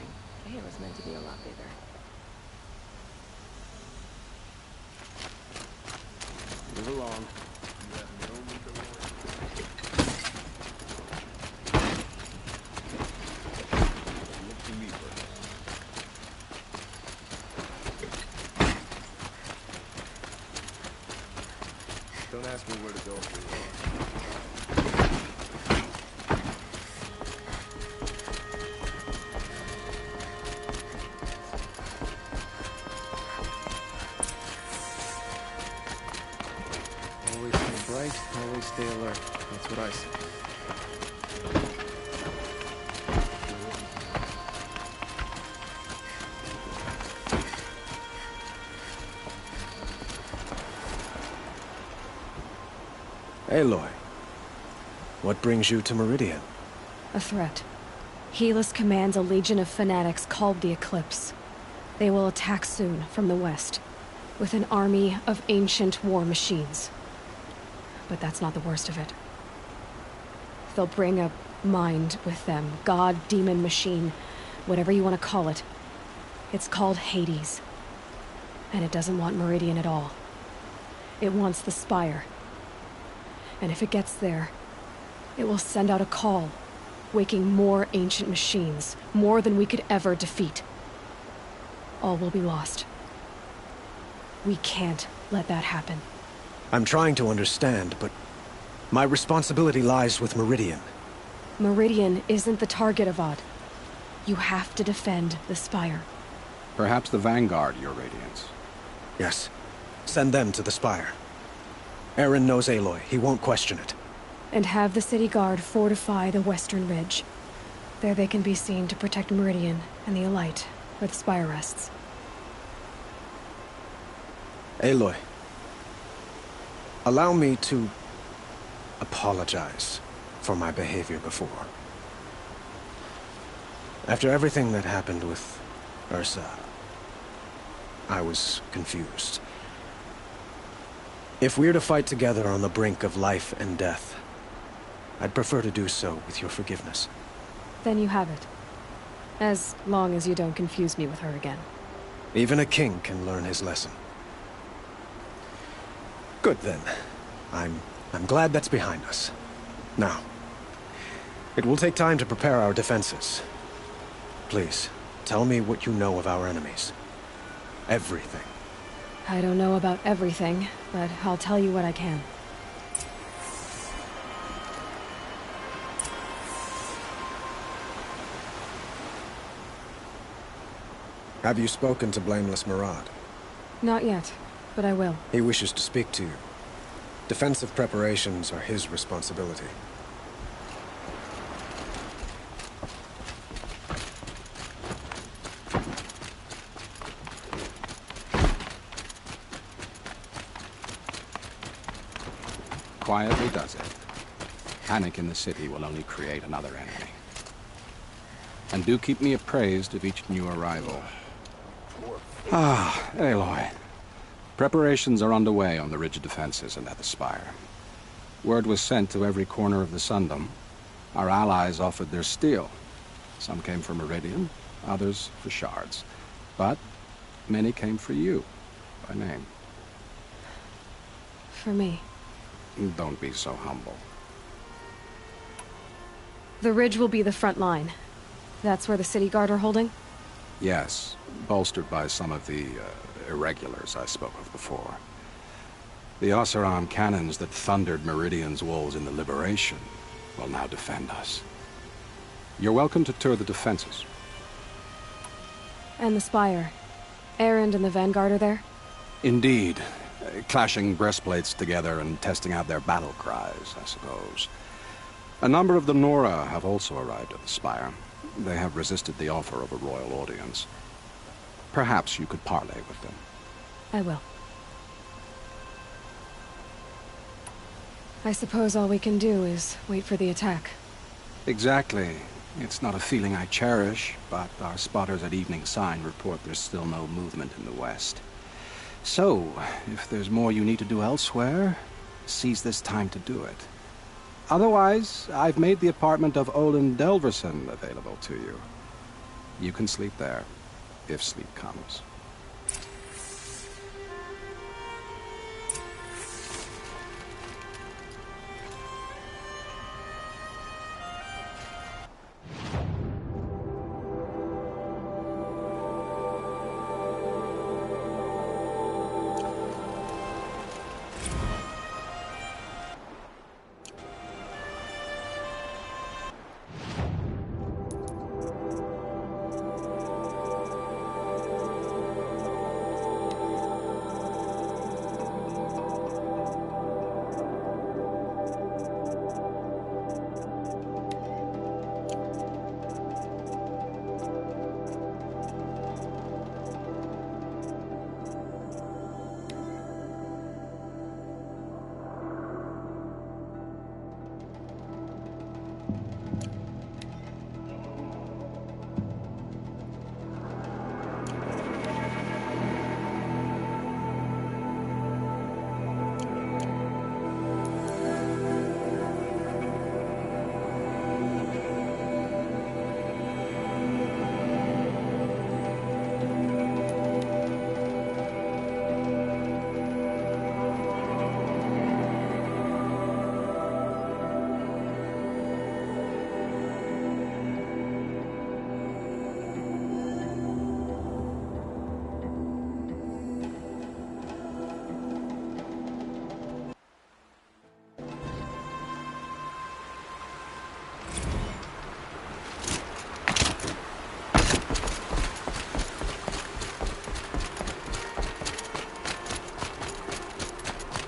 It was meant to be a lot bigger. Move along. Don't ask me where to go for you. Always stay bright, always stay alert. That's what I say. Aloy, what brings you to Meridian? A threat. Helis commands a legion of fanatics called the Eclipse. They will attack soon from the west, with an army of ancient war machines. But that's not the worst of it. They'll bring a mind with them, god, demon, machine, whatever you want to call it. It's called Hades. And it doesn't want Meridian at all. It wants the Spire. And if it gets there, it will send out a call, waking more ancient machines, more than we could ever defeat. All will be lost. We can't let that happen. I'm trying to understand, but my responsibility lies with Meridian. Meridian isn't the target, Avad. You have to defend the Spire. Perhaps the Vanguard, Your Radiance. Yes. Send them to the Spire. Aaron knows Aloy. He won't question it. And have the city guard fortify the western ridge. There they can be seen to protect Meridian and the Elite, where the Spire rests. Aloy, allow me to apologize for my behavior before. After everything that happened with Ursa, I was confused. If we're to fight together on the brink of life and death, I'd prefer to do so with your forgiveness. Then you have it. As long as you don't confuse me with her again. Even a king can learn his lesson. Good then. I'm glad that's behind us. Now, it will take time to prepare our defenses. Please, tell me what you know of our enemies. Everything. I don't know about everything, but I'll tell you what I can. Have you spoken to Blameless Murad? Not yet, but I will. He wishes to speak to you. Defensive preparations are his responsibility. Quietly does it. Panic in the city will only create another enemy. And do keep me appraised of each new arrival. Ah, Aloy. Preparations are underway on the ridge defenses and at the Spire. Word was sent to every corner of the Sundom. Our allies offered their steel. Some came for Meridian, others for shards. But many came for you, by name. For me. Don't be so humble. The ridge will be the front line. That's where the city guard are holding? Yes, bolstered by some of the irregulars I spoke of before. The Oseram cannons that thundered Meridian's walls in the Liberation will now defend us. You're welcome to tour the defenses. And the Spire. Erend and the Vanguard are there? Indeed. Clashing breastplates together and testing out their battle cries, I suppose. A number of the Nora have also arrived at the Spire. They have resisted the offer of a royal audience. Perhaps you could parley with them. I will. I suppose all we can do is wait for the attack. Exactly. It's not a feeling I cherish, but our spotters at Evening Sign report there's still no movement in the west. So, if there's more you need to do elsewhere, seize this time to do it. Otherwise, I've made the apartment of Olin Delverson available to you. You can sleep there, if sleep comes.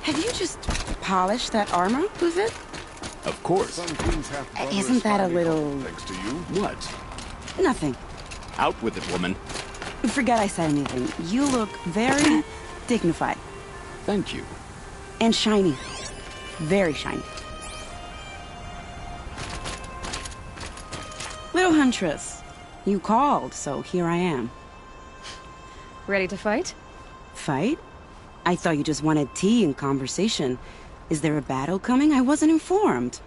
Have you just polished that armor with it? Of course. Isn't that a little... Thanks to you. What? Nothing. Out with it, woman. Forget I said anything. You look very dignified. Thank you. And shiny. Very shiny. Little Huntress, you called, so here I am. Ready to fight? Fight? I thought you just wanted tea and conversation. Is there a battle coming? I wasn't informed.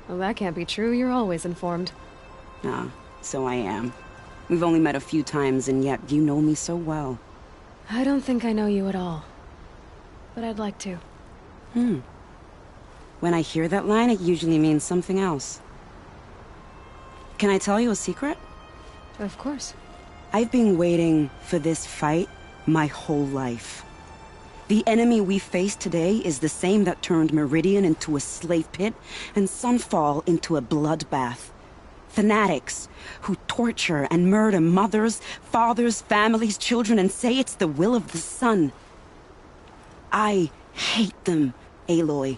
Well, that can't be true. You're always informed. Ah, so I am. We've only met a few times, and yet you know me so well. I don't think I know you at all. But I'd like to. When I hear that line, it usually means something else. Can I tell you a secret? Of course. I've been waiting for this fight my whole life. The enemy we face today is the same that turned Meridian into a slave pit and Sunfall into a bloodbath. Fanatics who torture and murder mothers, fathers, families, children, and say it's the will of the sun. I hate them, Aloy.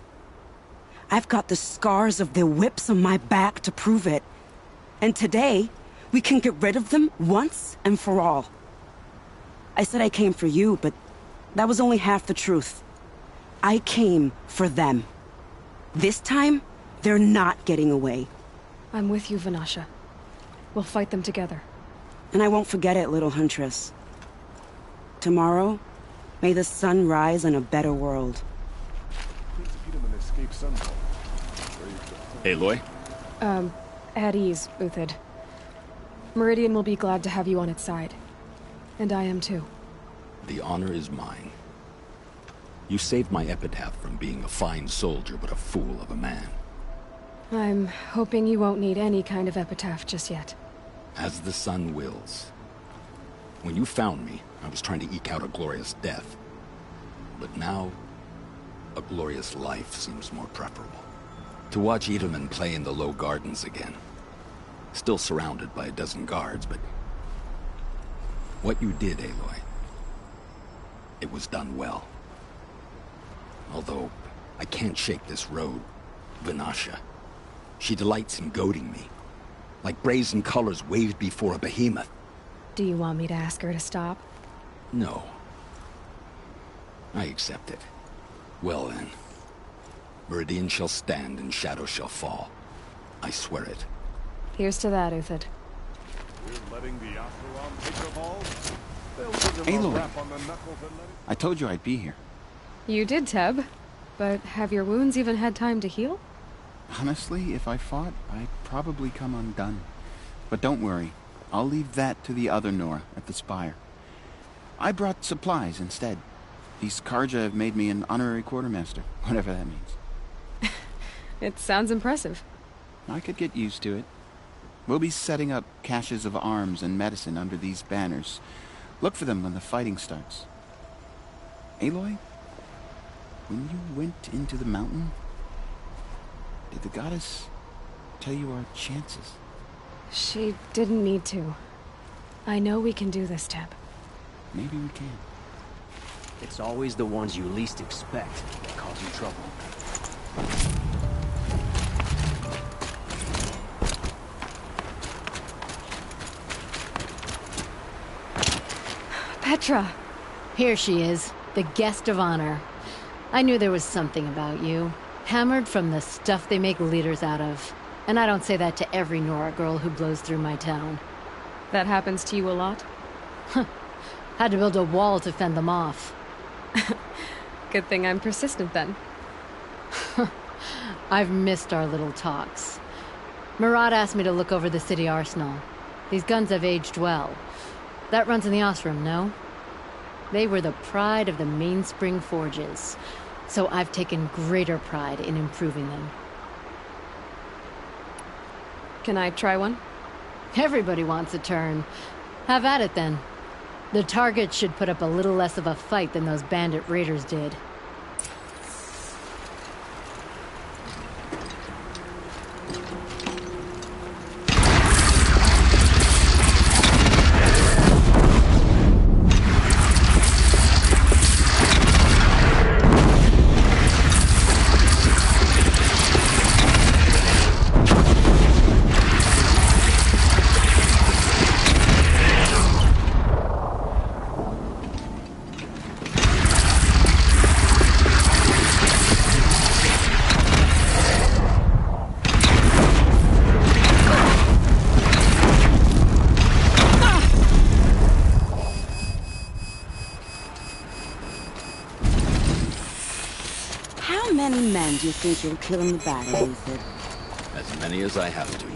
I've got the scars of their whips on my back to prove it. And today, we can get rid of them once and for all. I said I came for you, but that was only half the truth. I came for them. This time, they're not getting away. I'm with you, Vanasha. We'll fight them together. And I won't forget it, little Huntress. Tomorrow, may the sun rise in a better world. Aloy? At ease, Uthid. Meridian will be glad to have you on its side. And I am too. The honor is mine. You saved my epitaph from being a fine soldier, but a fool of a man. I'm hoping you won't need any kind of epitaph just yet. As the sun wills. When you found me, I was trying to eke out a glorious death. But now, a glorious life seems more preferable. To watch Edelman play in the low gardens again. Still surrounded by a dozen guards, but... what you did, Aloy, it was done well. Although, I can't shake this road, Vanasha. She delights in goading me. Like brazen colors waved before a behemoth. Do you want me to ask her to stop? No. I accept it. Well then. Meridian shall stand and shadow shall fall. I swear it. Here's to that, Uthid. Aloy, I told you I'd be here. You did, Teb. But have your wounds even had time to heal? Honestly, if I fought, I'd probably come undone. But don't worry. I'll leave that to the other Nora at the Spire. I brought supplies instead. These Karja have made me an honorary quartermaster, whatever that means. It sounds impressive. I could get used to it. We'll be setting up caches of arms and medicine under these banners. Look for them when the fighting starts. Aloy, when you went into the mountain, did the goddess tell you our chances? She didn't need to. I know we can do this, Teb. Maybe we can. It's always the ones you least expect that cause you trouble. Petra! Here she is, the guest of honor. I knew there was something about you. Hammered from the stuff they make leaders out of. And I don't say that to every Nora girl who blows through my town. That happens to you a lot? Had to build a wall to fend them off. Good thing I'm persistent then. I've missed our little talks. Murad asked me to look over the city arsenal. These guns have aged well. That runs in the Osram, no? They were the pride of the Mainspring Forges, so I've taken greater pride in improving them. Can I try one? Everybody wants a turn. Have at it then. The target should put up a little less of a fight than those bandit raiders did. Do you think you'll kill in the battle, Ethan? As many as I have to.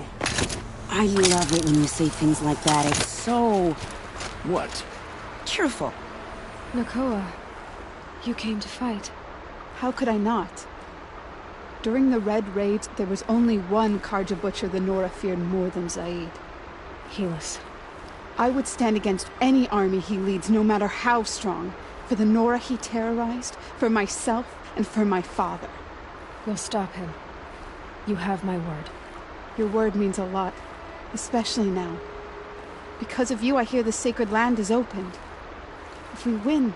I love it when you say things like that. It's so... What? Cheerful. Nakoa, you came to fight. How could I not? During the Red Raids, there was only one Karja butcher the Nora feared more than Zaid. Helis. I would stand against any army he leads, no matter how strong. For the Nora he terrorized, for myself, and for my father. You'll stop him. You have my word. Your word means a lot, especially now. Because of you, I hear the sacred land is opened. If we win,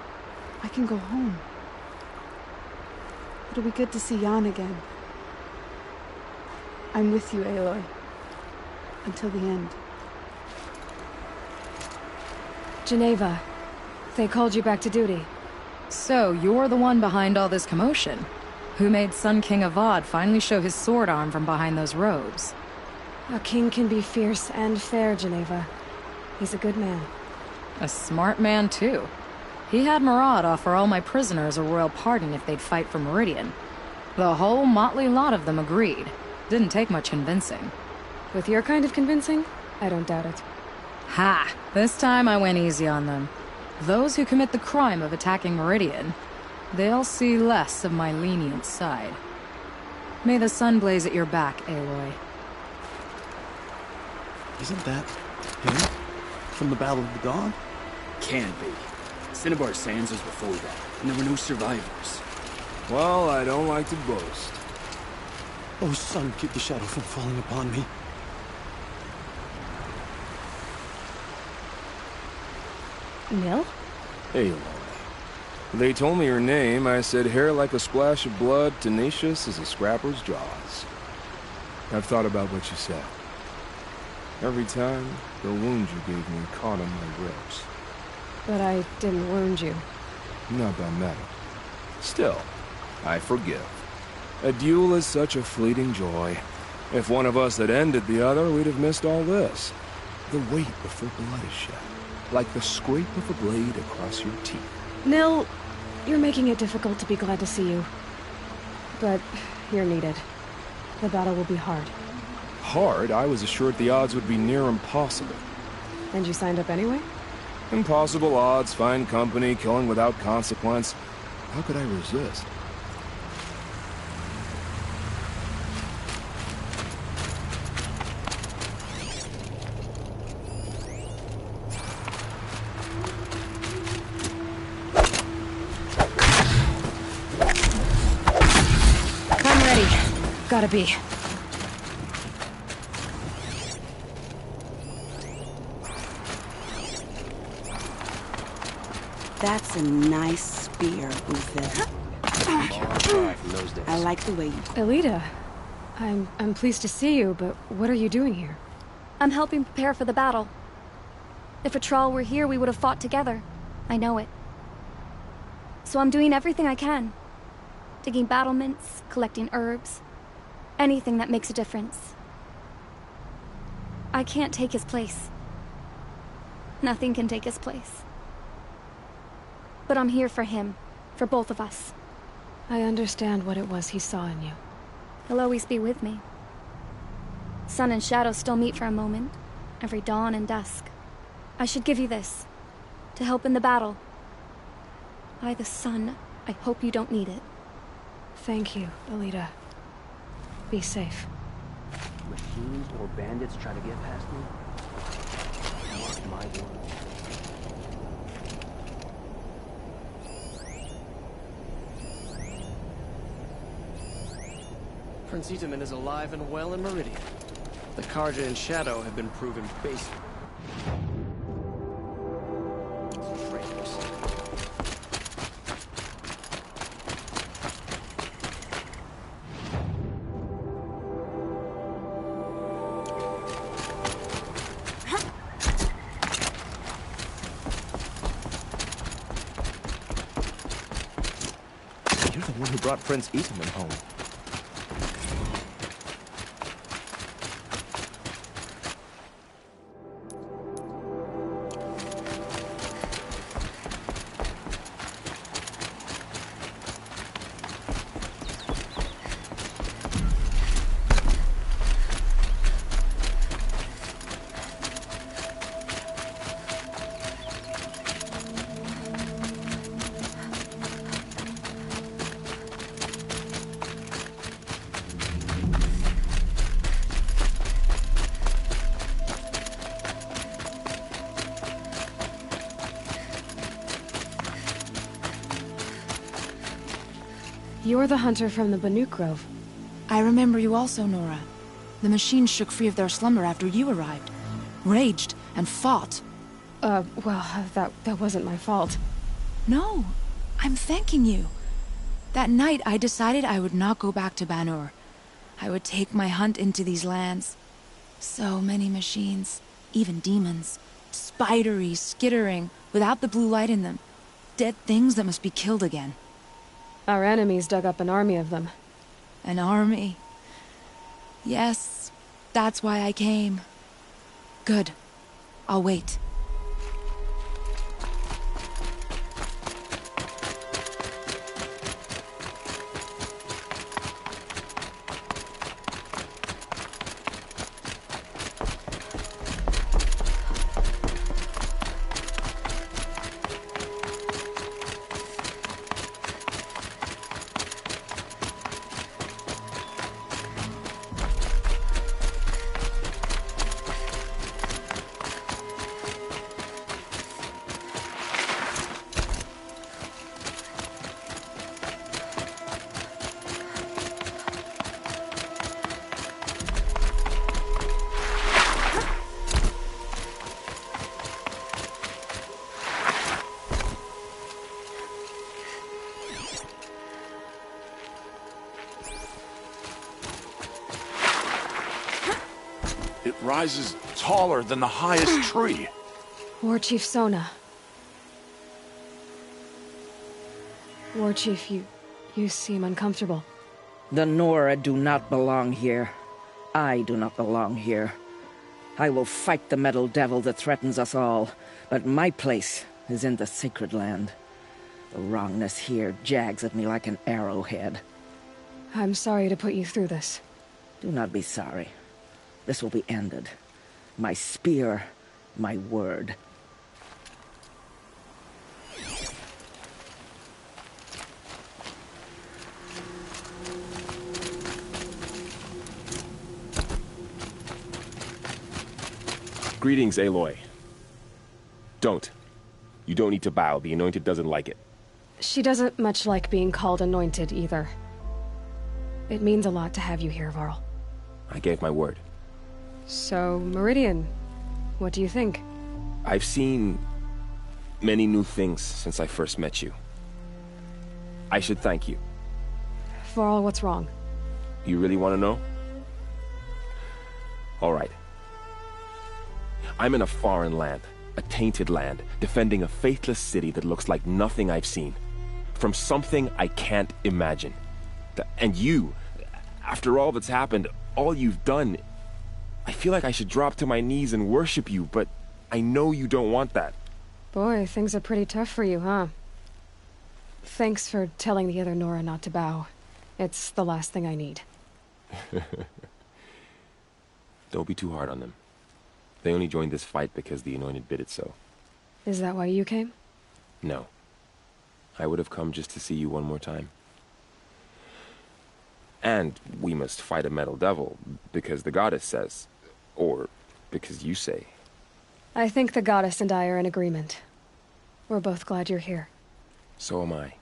I can go home. It'll be good to see Jan again. I'm with you, Aloy. Until the end. Geneva, they called you back to duty. So, you're the one behind all this commotion? Who made Sun King Avad finally show his sword arm from behind those robes? A king can be fierce and fair, Geneva. He's a good man. A smart man, too. He had Murad offer all my prisoners a royal pardon if they'd fight for Meridian. The whole motley lot of them agreed. Didn't take much convincing. With your kind of convincing, I don't doubt it. Ha! This time I went easy on them. Those who commit the crime of attacking Meridian, they'll see less of my lenient side. May the sun blaze at your back, Aloy. Isn't that him? From the Battle of the Dawn? Can't be. Cinnabar Sands was before that, and there were no survivors. Well, I don't like to boast. Oh, sun, keep the shadow from falling upon me. Nil? Aloy. They told me her name. I said hair like a splash of blood, tenacious as a scrapper's jaws. I've thought about what you said. Every time, the wound you gave me caught on my ribs. But I didn't wound you. Not that matter. Still, I forgive. A duel is such a fleeting joy. If one of us had ended the other, we'd have missed all this. The weight before blood is shed, like the scrape of a blade across your teeth. Nil, you're making it difficult to be glad to see you. But you're needed. The battle will be hard. Hard? I was assured the odds would be near impossible. And you signed up anyway? Impossible odds, fine company, killing without consequence. How could I resist? I'm ready. Gotta be. That's a nice spear, Uther. I like the way you... Elita, I'm pleased to see you, but what are you doing here? I'm helping prepare for the battle. If Atrol were here, we would have fought together. I know it. So I'm doing everything I can. Digging battlements, collecting herbs. Anything that makes a difference. I can't take his place. Nothing can take his place. But I'm here for him. For both of us. I understand what it was he saw in you. He'll always be with me. Sun and shadow still meet for a moment. Every dawn and dusk. I should give you this. To help in the battle. By the sun, I hope you don't need it. Thank you, Elita. Be safe. Machines or bandits try to get past me? Mark my words. Prince Itaman is alive and well in Meridian. The Karja and Shadow have been proven base. Traitors. You're the one who brought Prince Itaman home. You're the hunter from the Banuk Grove. I remember you also, Nora. The machines shook free of their slumber after you arrived. Raged and fought. Well, that wasn't my fault. No, I'm thanking you. That night, I decided I would not go back to Banur. I would take my hunt into these lands. So many machines, even demons. Spidery, skittering, without the blue light in them. Dead things that must be killed again. Our enemies dug up an army of them. An army? Yes, that's why I came. Good. I'll wait. It rises taller than the highest tree. War Chief Sona. War Chief, you seem uncomfortable. The Nora do not belong here. I do not belong here. I will fight the metal devil that threatens us all, but my place is in the sacred land. The wrongness here jags at me like an arrowhead. I'm sorry to put you through this. Do not be sorry. This will be ended. My spear, my word. Greetings, Aloy. Don't. You don't need to bow. The Anointed doesn't like it. She doesn't much like being called Anointed, either. It means a lot to have you here, Varl. I gave my word. So, Meridian, what do you think? I've seen many new things since I first met you. I should thank you. Varl, what's wrong? You really want to know? All right. I'm in a foreign land, a tainted land, defending a faithless city that looks like nothing I've seen. From something I can't imagine. And you, after all that's happened, all you've done, I feel like I should drop to my knees and worship you, but I know you don't want that. Boy, things are pretty tough for you, huh? Thanks for telling the other Nora not to bow. It's the last thing I need. Don't be too hard on them. They only joined this fight because the Anointed bid it so. Is that why you came? No. I would have come just to see you one more time. And we must fight a metal devil, because the goddess says. Or because you say. I think the goddess and I are in agreement. We're both glad you're here. So am I.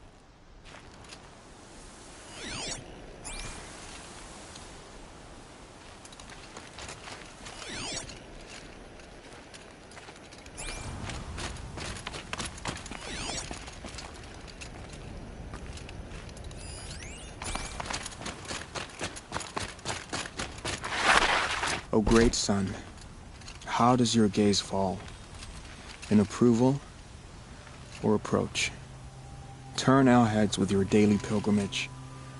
O great sun, how does your gaze fall? In approval or approach? Turn our heads with your daily pilgrimage,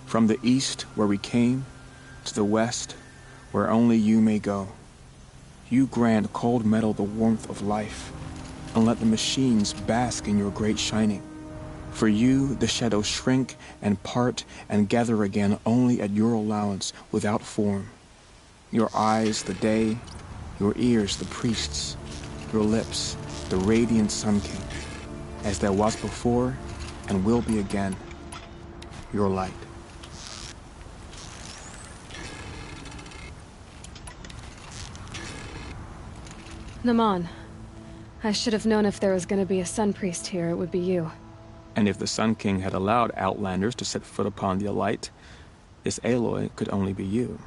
from the east where we came, to the west where only you may go. You grant cold metal the warmth of life, and let the machines bask in your great shining. For you, the shadows shrink and part and gather again only at your allowance without form. Your eyes, the day, your ears, the priests, your lips, the radiant Sun King, as there was before and will be again, your light. Naman, I should have known if there was going to be a Sun Priest here, it would be you. And if the Sun King had allowed Outlanders to set foot upon the Alight, this Aloy could only be you.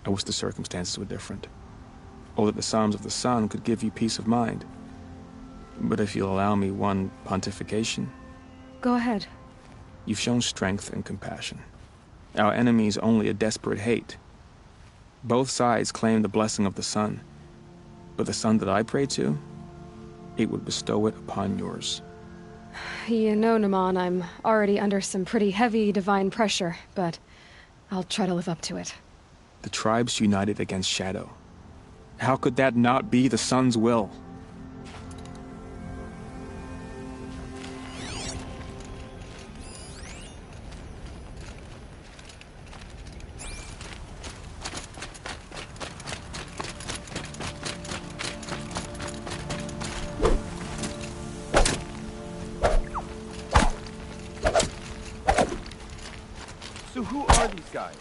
I wish the circumstances were different, or that the Psalms of the Sun could give you peace of mind. But if you'll allow me one pontification... Go ahead. You've shown strength and compassion. Our enemies only a desperate hate. Both sides claim the blessing of the sun, but the sun that I pray to, it would bestow it upon yours. You know, Naman, I'm already under some pretty heavy divine pressure, but I'll try to live up to it. The tribes united against Shadow. How could that not be the sun's will? So who are these guys?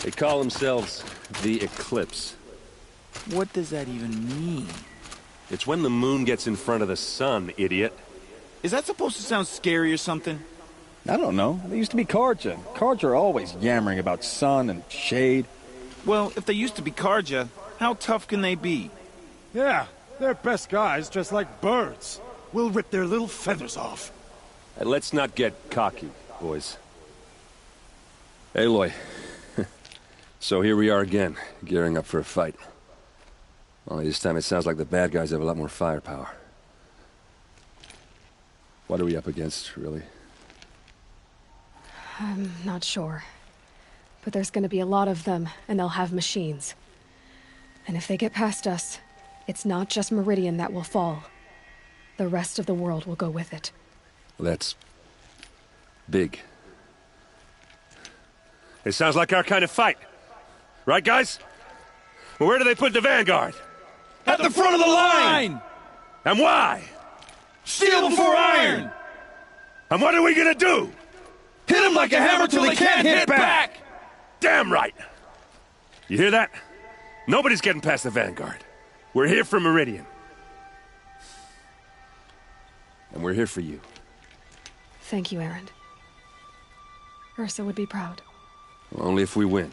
They call themselves the Eclipse. What does that even mean? It's when the moon gets in front of the sun, idiot. Is that supposed to sound scary or something? I don't know. They used to be Karja. Karja are always yammering about sun and shade. Well, if they used to be Karja, how tough can they be? Yeah, they're best guys dressed like birds. We'll rip their little feathers off. Let's not get cocky, boys. Aloy. So here we are again, gearing up for a fight. Only this time it sounds like the bad guys have a lot more firepower. What are we up against, really? I'm not sure. But there's gonna be a lot of them, and they'll have machines. And if they get past us, it's not just Meridian that will fall. The rest of the world will go with it. That's big. It sounds like our kind of fight. Right, guys? Well, where do they put the vanguard? At the front of the line! And why? Steel before iron! And what are we gonna do? Hit them like a hammer till they can't hit back! Damn right! You hear that? Nobody's getting past the vanguard. We're here for Meridian. And we're here for you. Thank you, Erend. Ursa would be proud. Well, only if we win.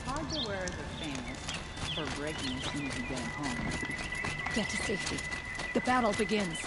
Hardware is famous for breaking as soon as you get him home. Get to safety. The battle begins.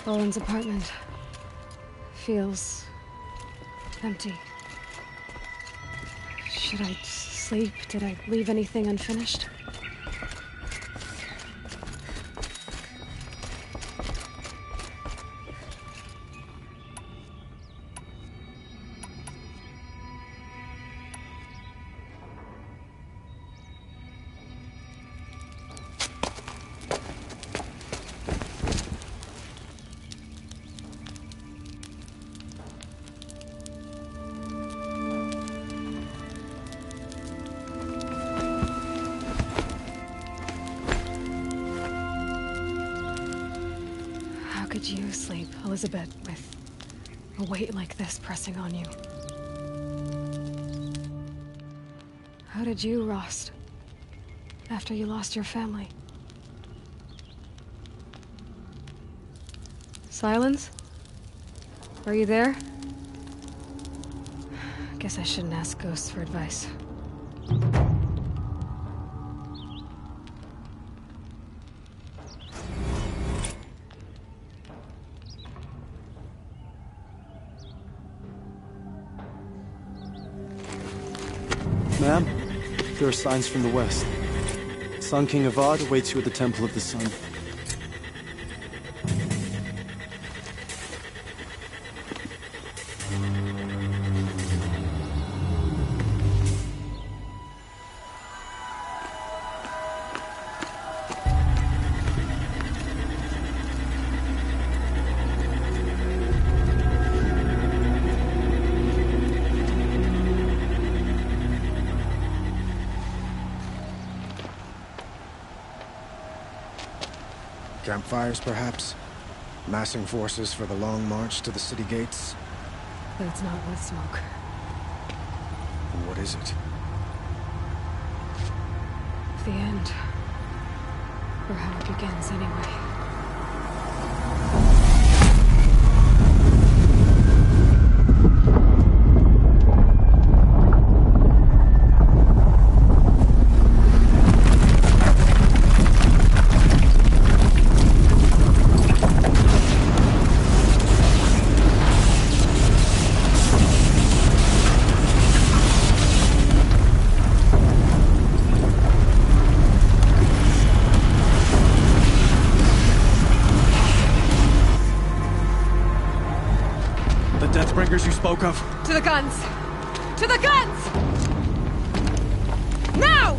Owen's apartment feels empty. Should I sleep? Did I leave anything unfinished? Could you sleep, Elizabeth, with a weight like this pressing on you? How did you, Rost, after you lost your family? Silence? Are you there? Guess I shouldn't ask ghosts for advice. Ma'am, there are signs from the west. Sun King Avad awaits you at the Temple of the Sun. Campfires, perhaps? Massing forces for the long march to the city gates? But it's not with smoke. What is it? The end. Or how it begins, anyway. Deathbringers you spoke of? To the guns! To the guns! Now!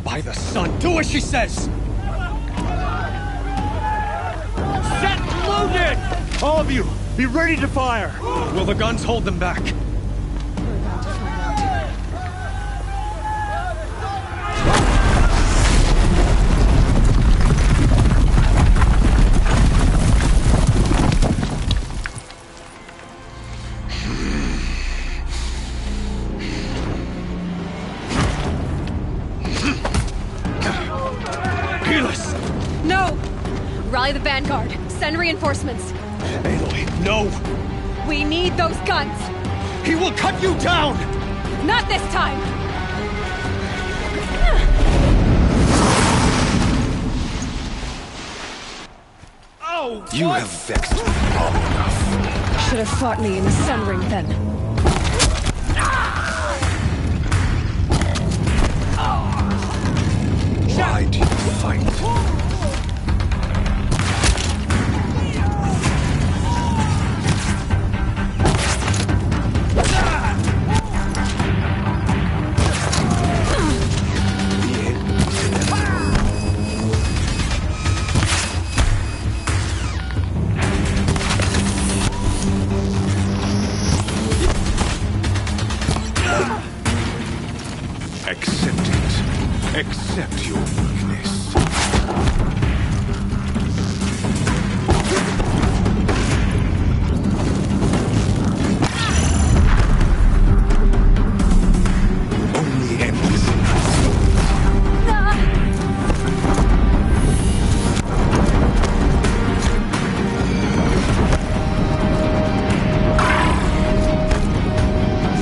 By the sun, do as she says! Set loaded! All of you, be ready to fire! Will the guns hold them back? No! Rally the vanguard. Send reinforcements. Aloy, no! We need those guns! He will cut you down! Not this time! Oh! You have vexed me long enough. Should have fought me in the Sun Ring then. Why do you fight? Accept it. Accept your weakness. Only endless.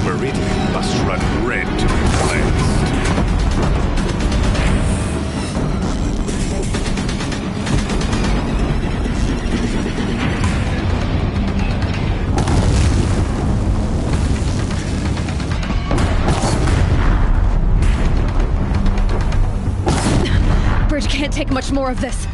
Meridian must run red to be cleansed. Bridge can't take much more of this.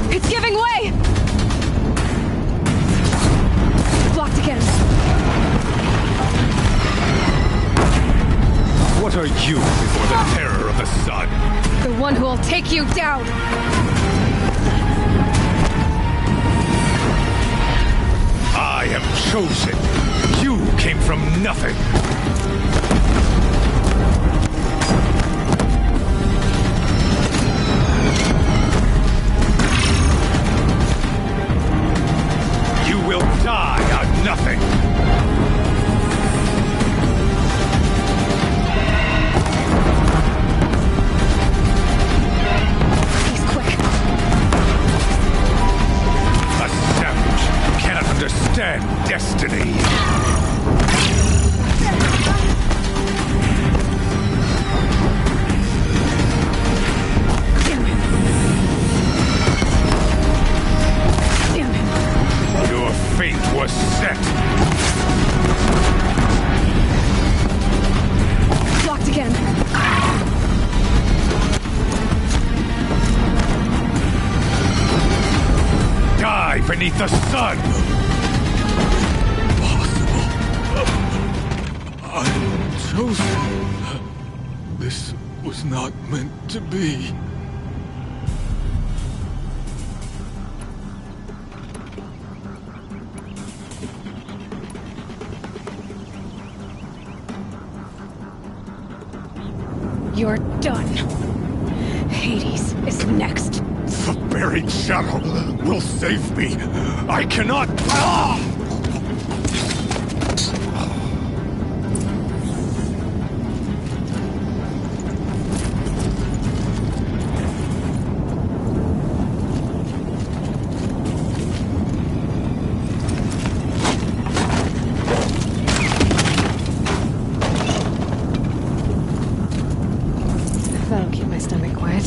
It's giving way! Blocked again. What are you before the terror of the sun? The one who will take you down! I am chosen. You came from nothing. You will die on nothing. He's quick. A savage cannot understand destiny. Damn him. Your fate was set. Blocked again. Die beneath the sun. I'm chosen. This was not meant to be. You're done. Hades is next. The buried shadow will save me. I cannot. That'll keep my stomach quiet.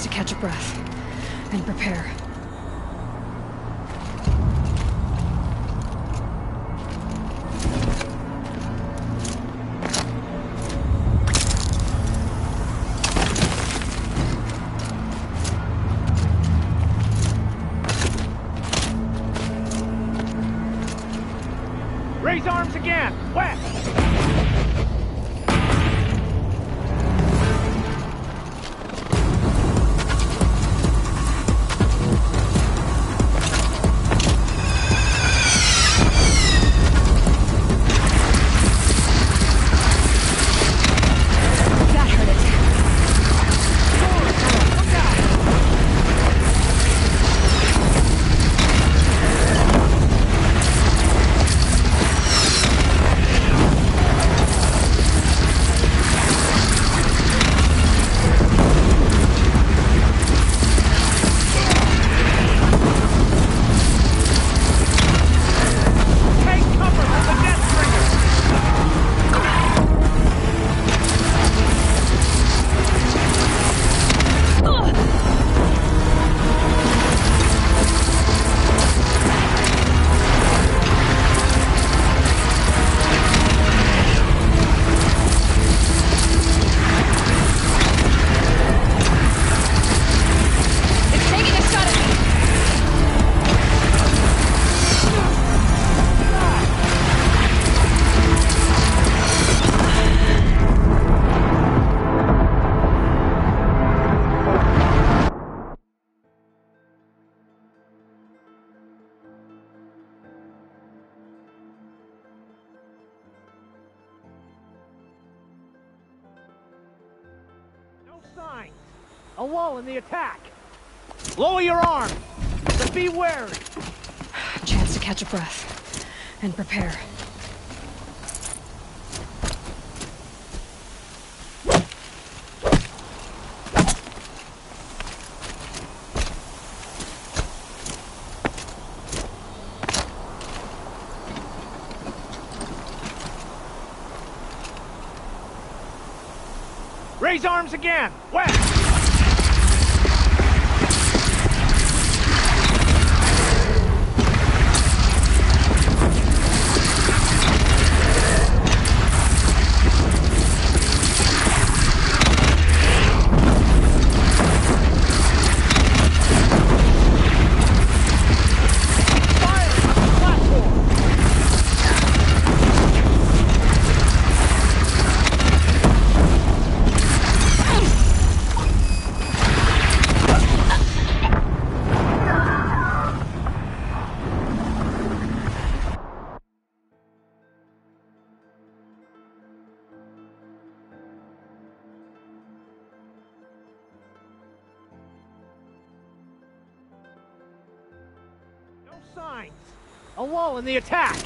to catch a breath and prepare. Raise arms again! West! Signs. A lull in the attack. Lower your arms, but be wary. Chance to catch a breath and prepare. Raise arms again! West! Signs. A lull in the attack.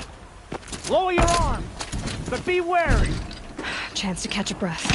Lower your arms, but be wary. Chance to catch a breath.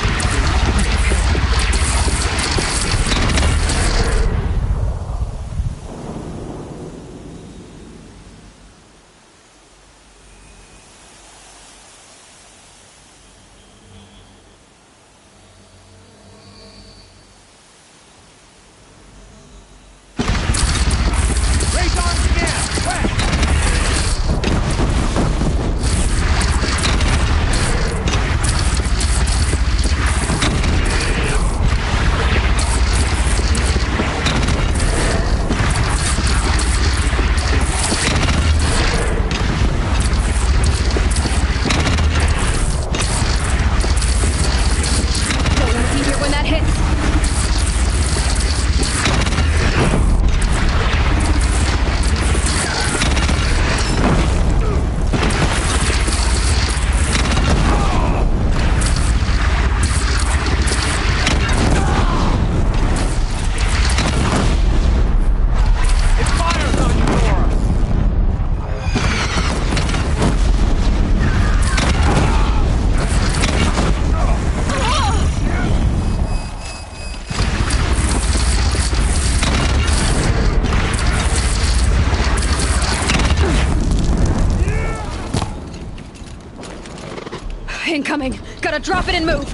Incoming! Gotta drop it and move!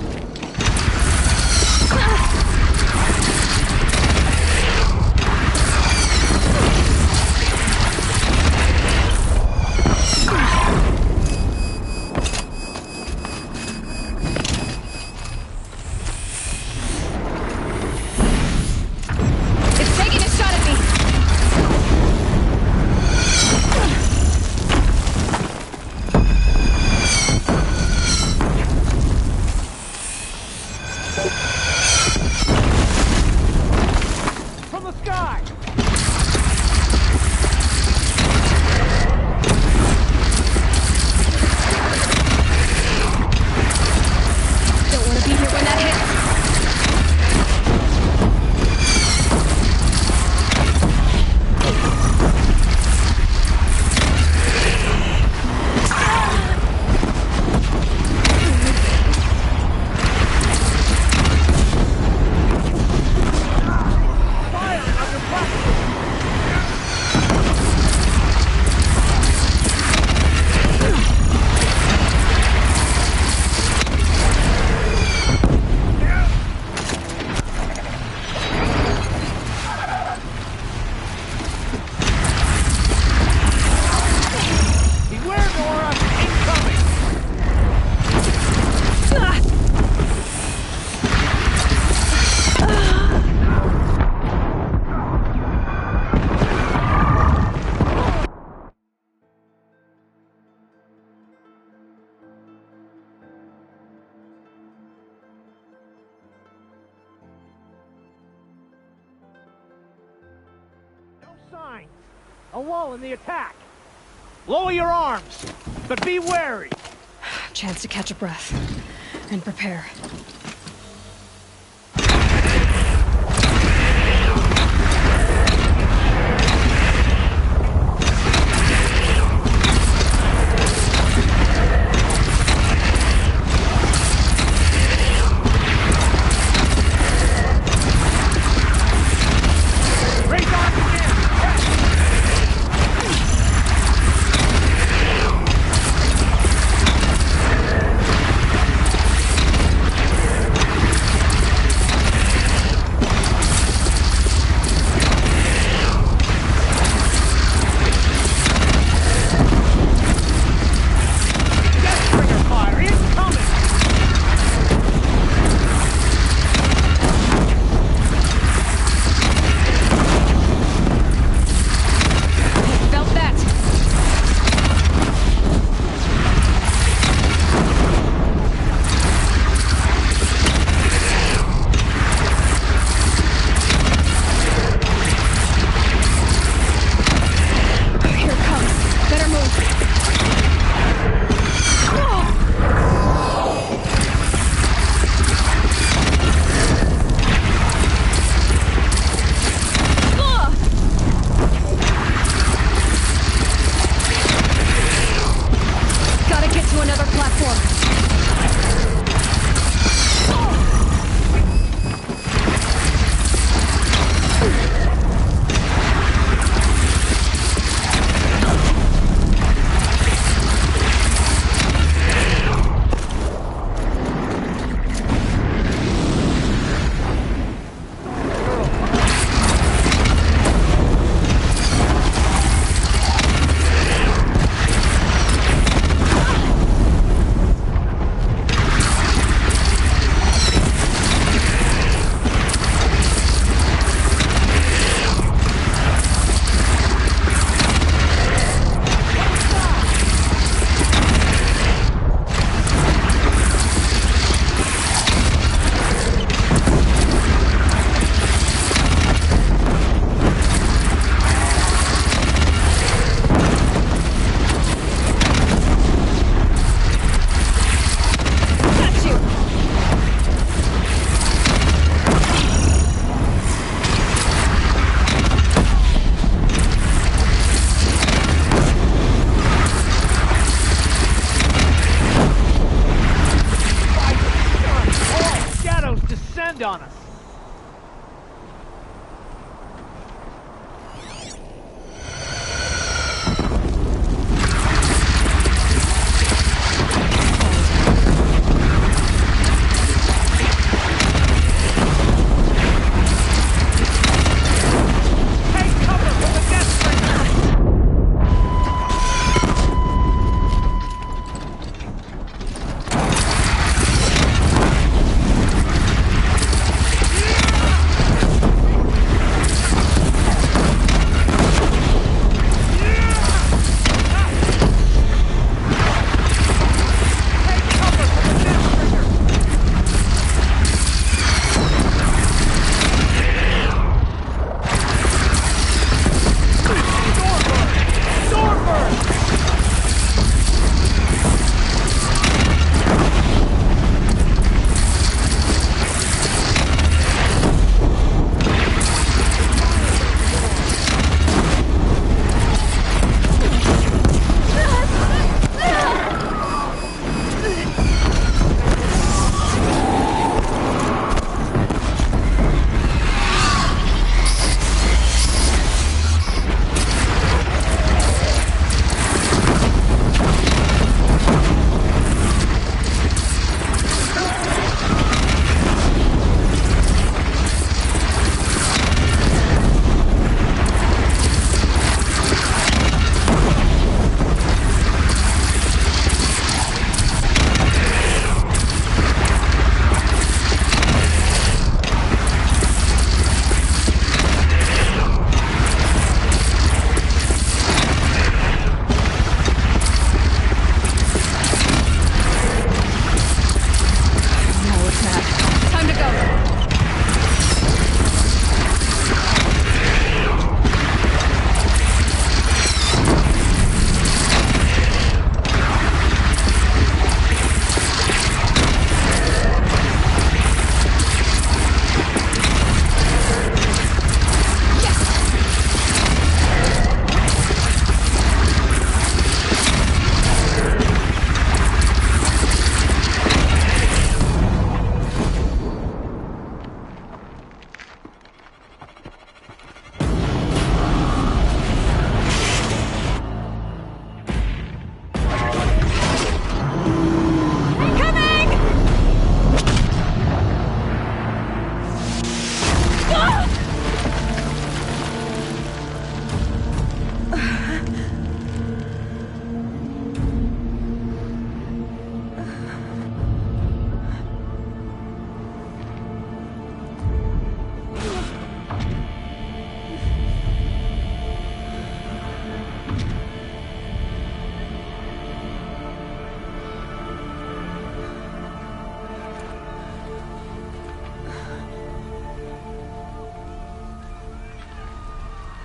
signs. A lull in the attack. Lower your arms, but be wary. Chance to catch a breath and prepare.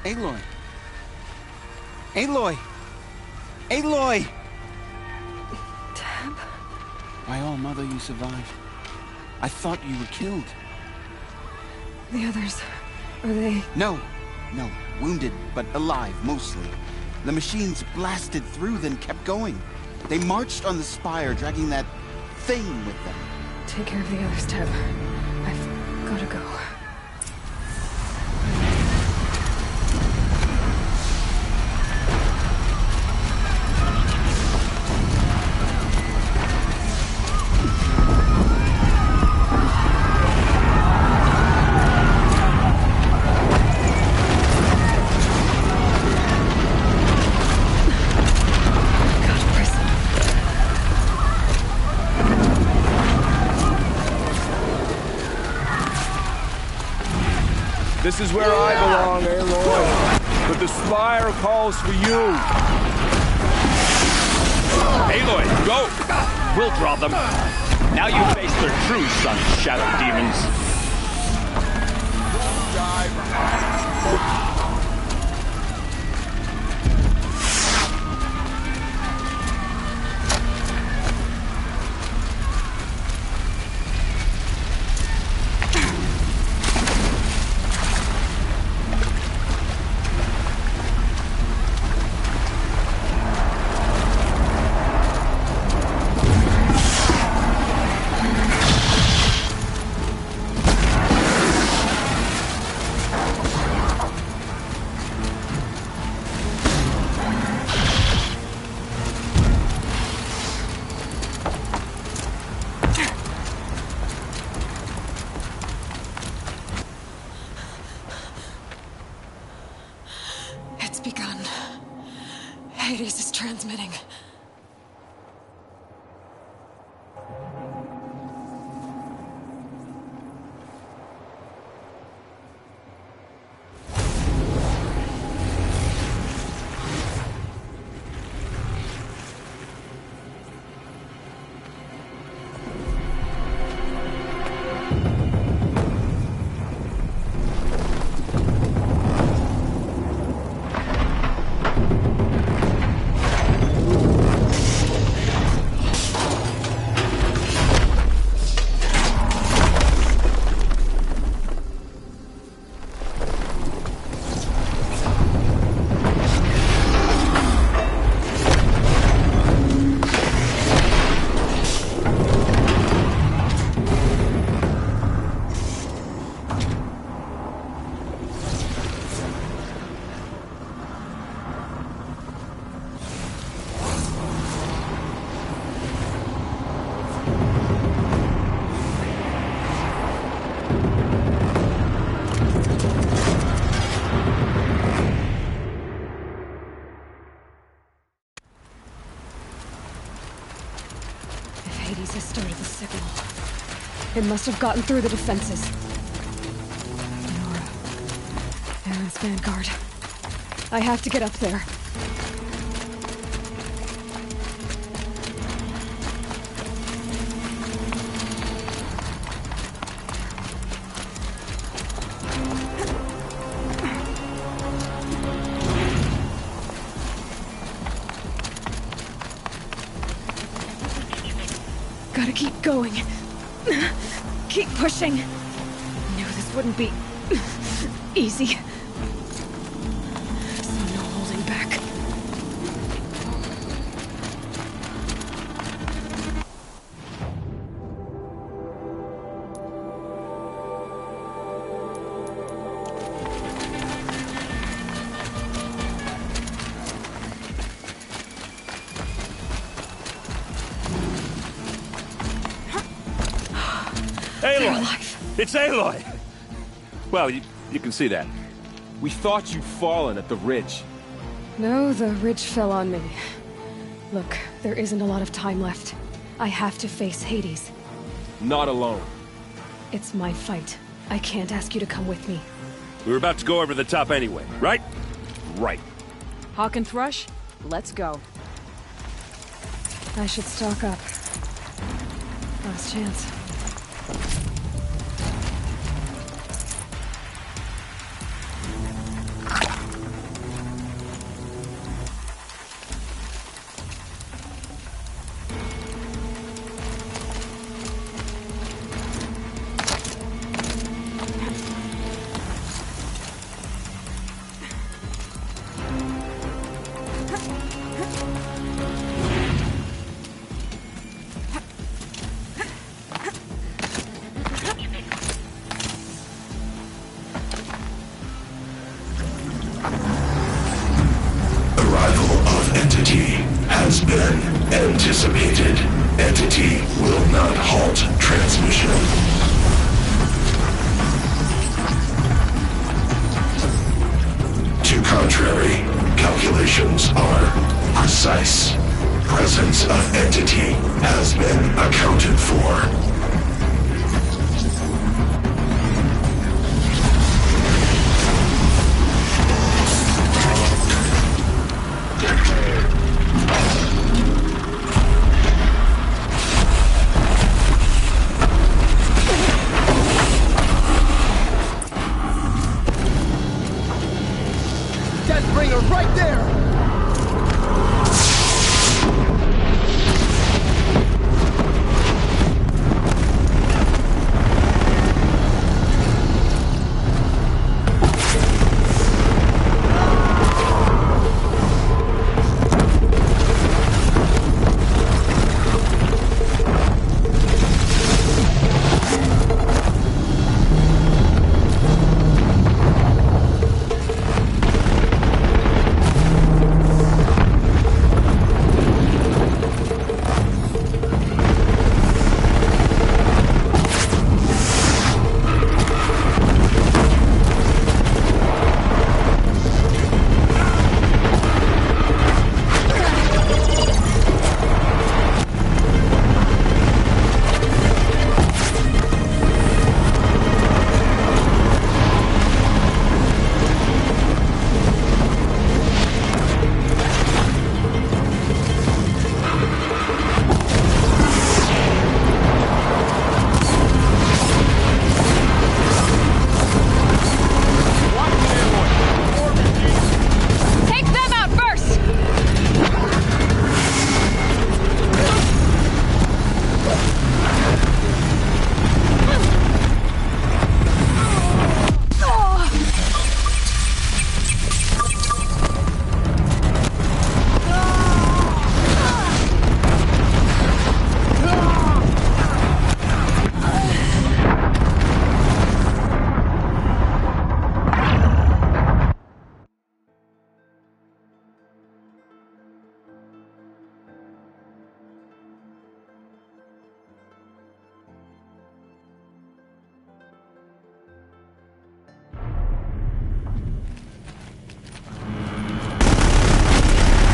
Aloy! Aloy! Aloy! Tab? By all, Mother, you survived. I thought you were killed. The others, are they... No. Wounded, but alive, mostly. The machines blasted through, then kept going. They marched on the spire, dragging that thing with them. Take care of the others, Tab. I've gotta go. This is where I belong, Aloy. But the spire calls for you. Aloy, go! We'll draw them. Now you face their true son, Shadow Demons. It's begun. Hades is transmitting. Hades has started the signal. It must have gotten through the defenses. Nora. Aaron's vanguard. I have to get up there. Gotta keep going. Keep pushing. Knew this wouldn't be easy. So no holding back. Aloy! It's Aloy! Well, you can see that. We thought you'd fallen at the ridge. No, the ridge fell on me. Look, there isn't a lot of time left. I have to face Hades. Not alone. It's my fight. I can't ask you to come with me. We were about to go over the top anyway, right? Right. Hawk and Thrush, let's go. I should stock up. Last chance. Arrival of Entity has been anticipated. Entity will not halt transmission. To contrary, calculations are precise. Presence of Entity has been accounted for. Deathbringer right there!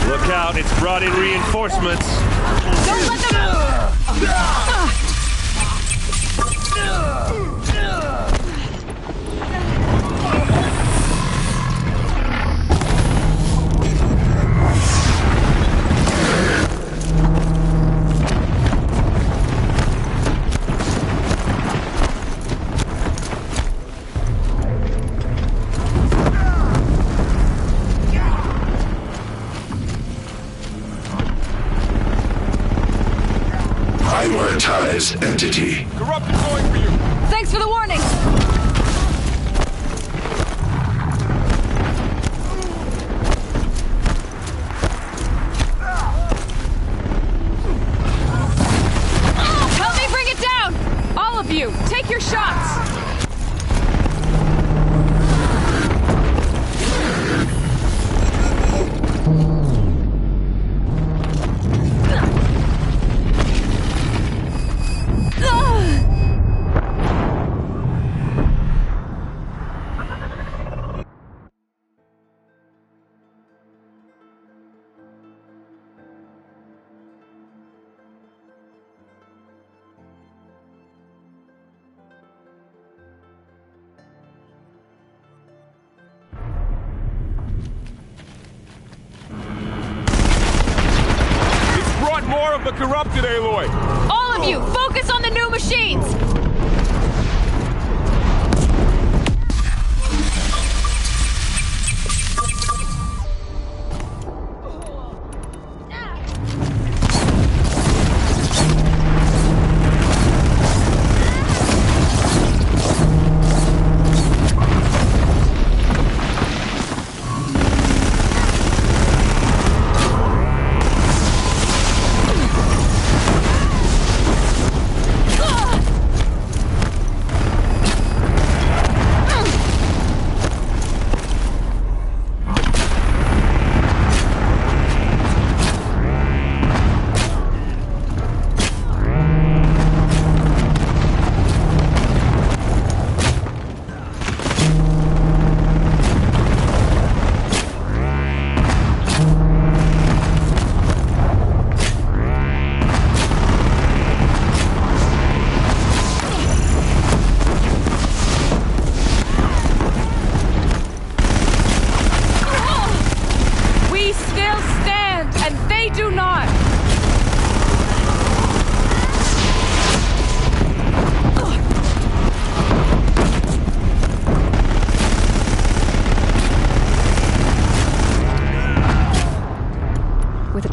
Look out, it's brought in reinforcements. Don't let them... Prioritize Entity. Corrupted going for you! Thanks for the warning! Help me bring it down! All of you, take your shots! More of the corrupted, Aloy! All of you, focus on the new machines!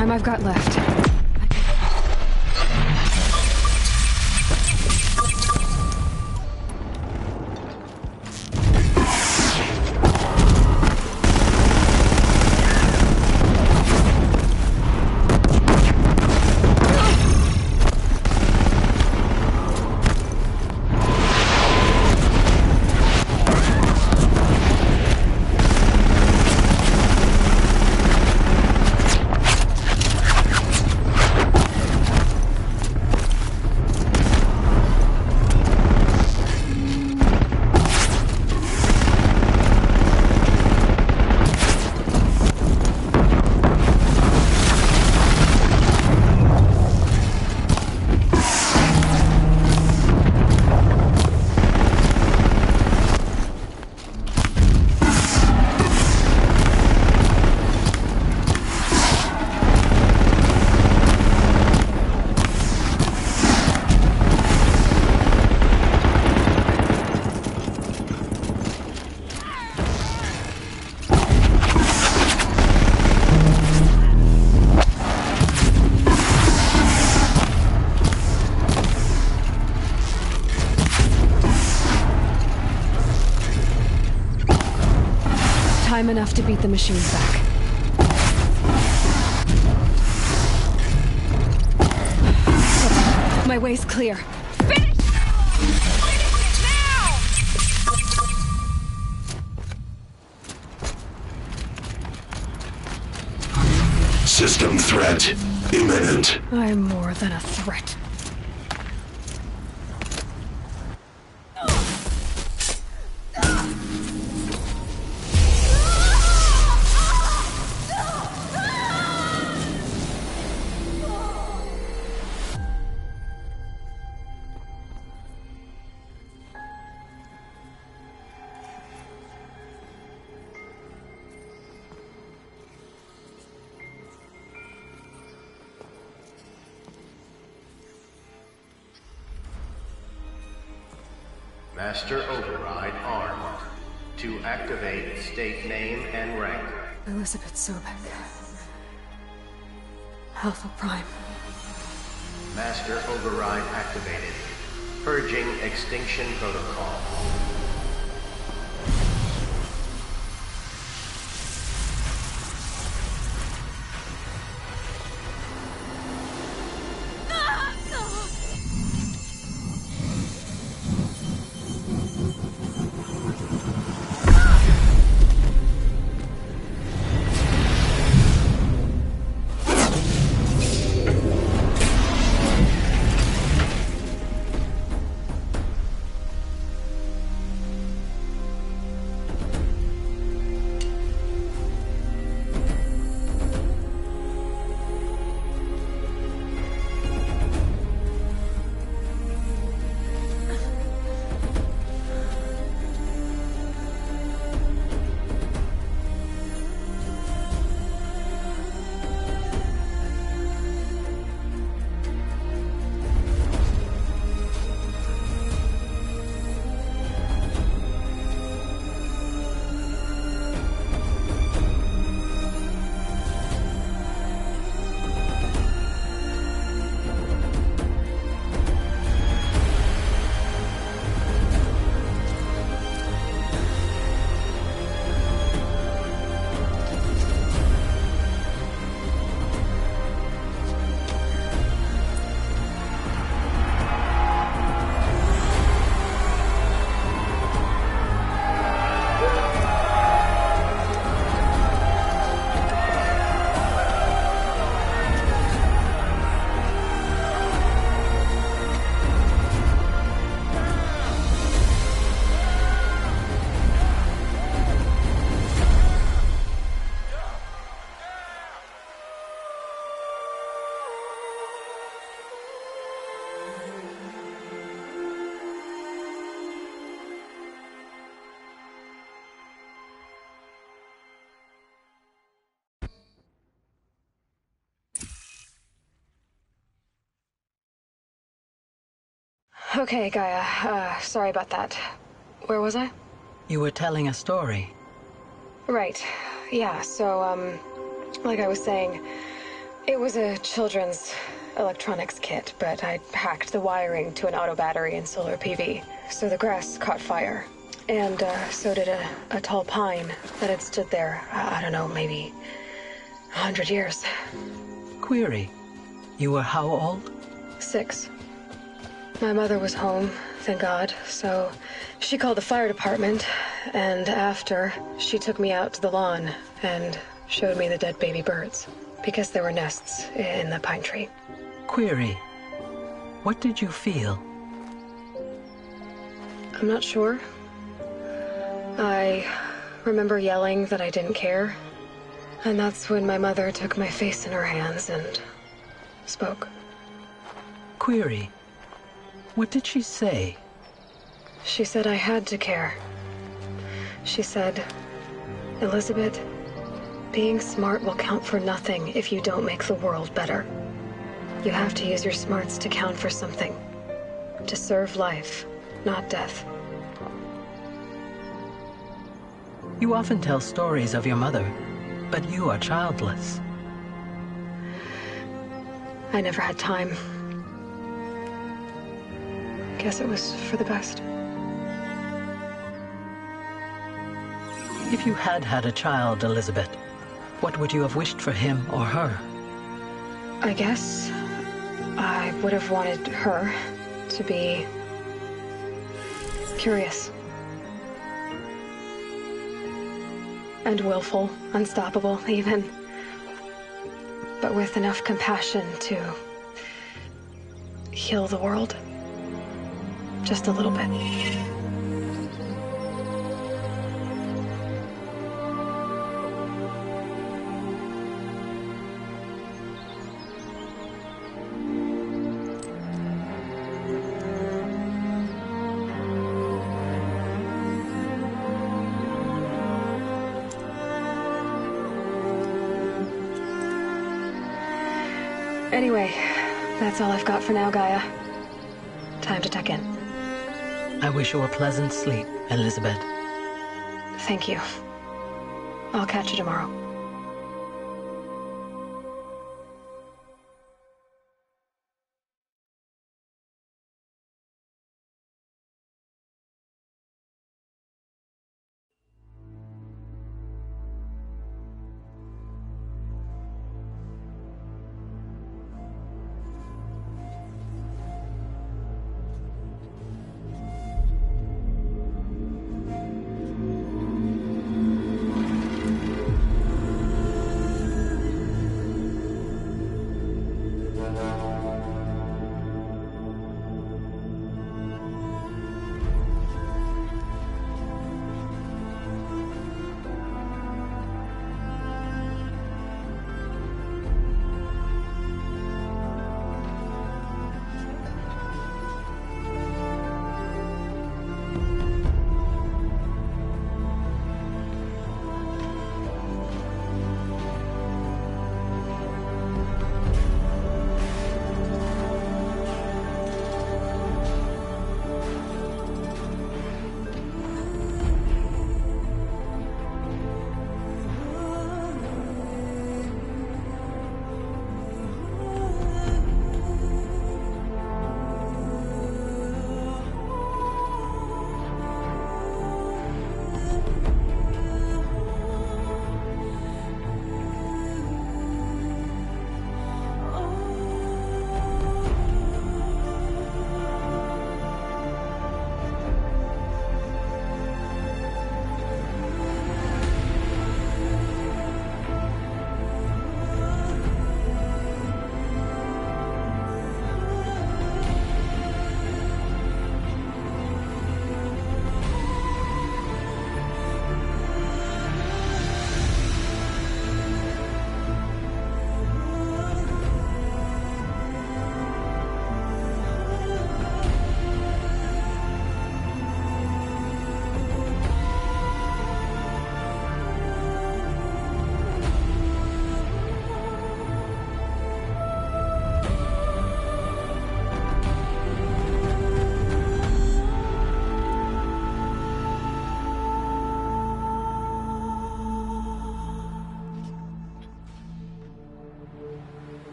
time I've got left. Time enough to beat the machines back. My way's clear. Finish! Finish it now! System threat imminent. I'm more than a threat. Master Override armed. To activate, state name and rank. Elizabeth Sobek. Alpha Prime. Master Override activated. Purging extinction protocol. Okay, Gaia. Sorry about that. Where was I? You were telling a story. Right. Yeah, so, like I was saying, It was a children's electronics kit, but I hacked the wiring to an auto battery and solar PV. So the grass caught fire. And so did a tall pine that had stood there, I don't know, maybe 100 years. Query, you were how old? 6. My mother was home, thank God, so she called the fire department, and after, she took me out to the lawn and showed me the dead baby birds, because there were nests in the pine tree. Query, what did you feel? I'm not sure. I remember yelling that I didn't care, and that's when my mother took my face in her hands and spoke. Query, what did she say? She said I had to care. She said, Elizabeth, being smart will count for nothing if you don't make the world better. You have to use your smarts to count for something. To serve life, not death. You often tell stories of your mother, but you are childless. I never had time. Guess it was for the best. If you had had a child, Elizabeth, what would you have wished for him or her? I guess I would have wanted her to be curious. And willful, unstoppable, even. But with enough compassion to heal the world. Just a little bit. Anyway, that's all I've got for now, Gaia. Time to tuck in. I wish you a pleasant sleep, Elizabeth. Thank you. I'll catch you tomorrow.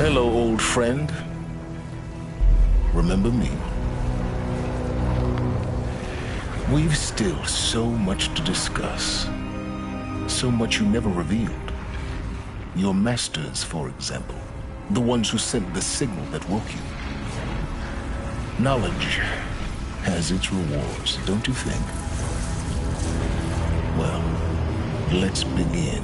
Hello, old friend. Remember me? We've still so much to discuss. So much you never revealed. Your masters, for example. The ones who sent the signal that woke you. Knowledge has its rewards, don't you think? Well, let's begin.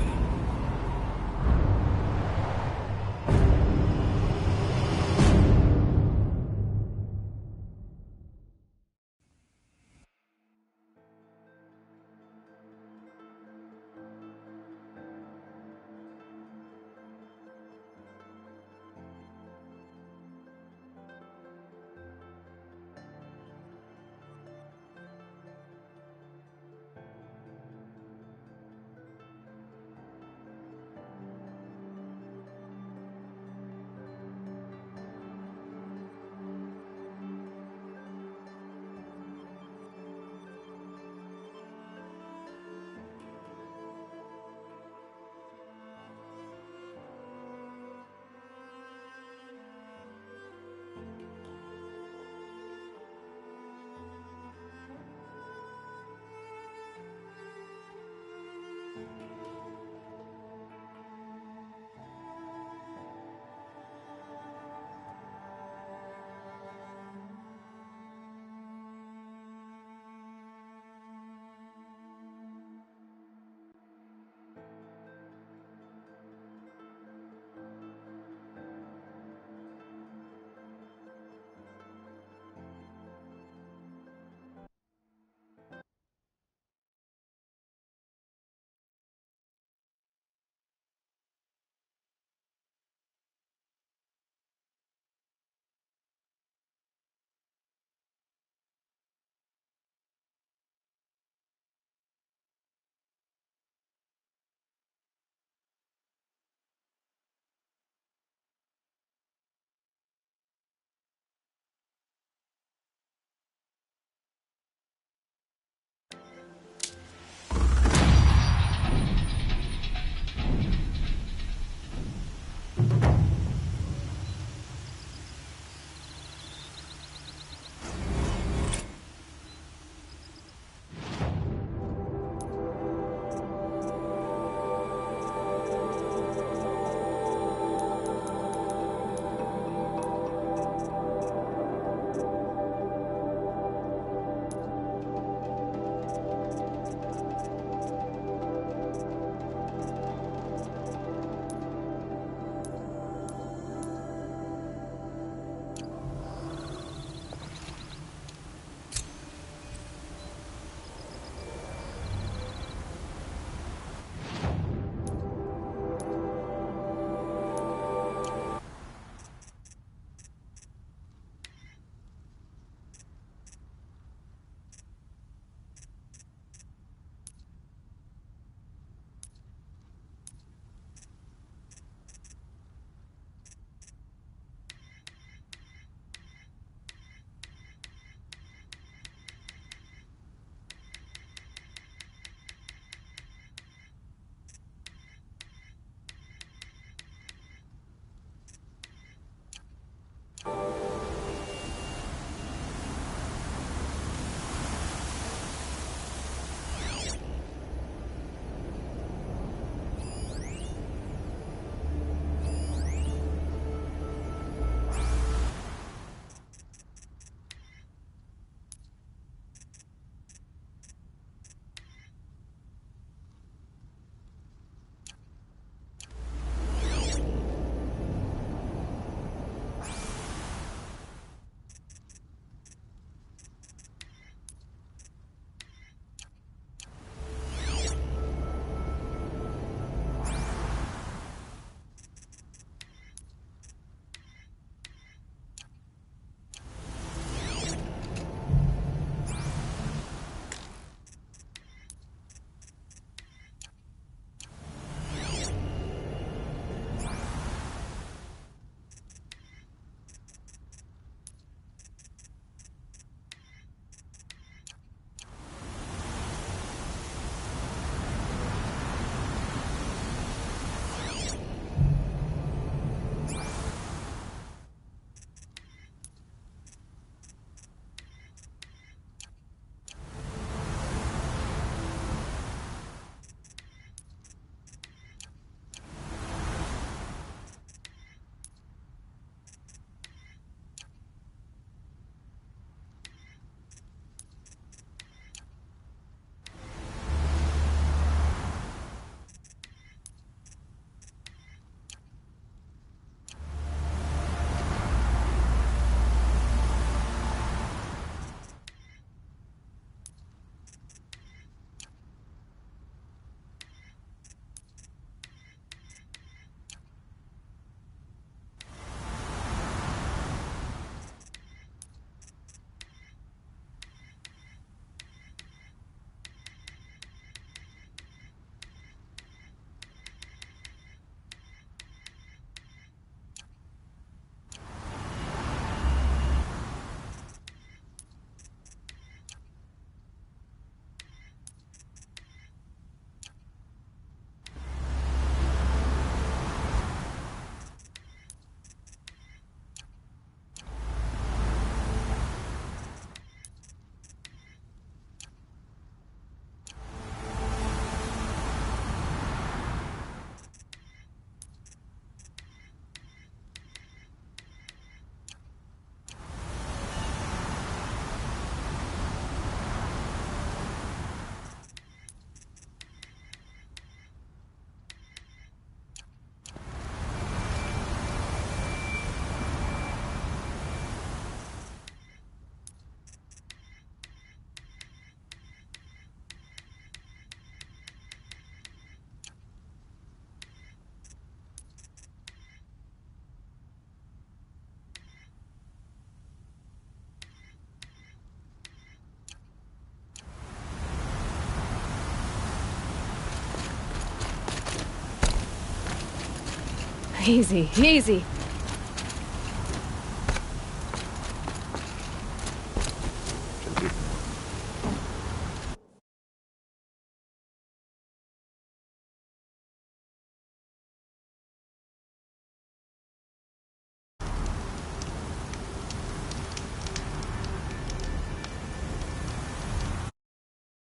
Easy, easy.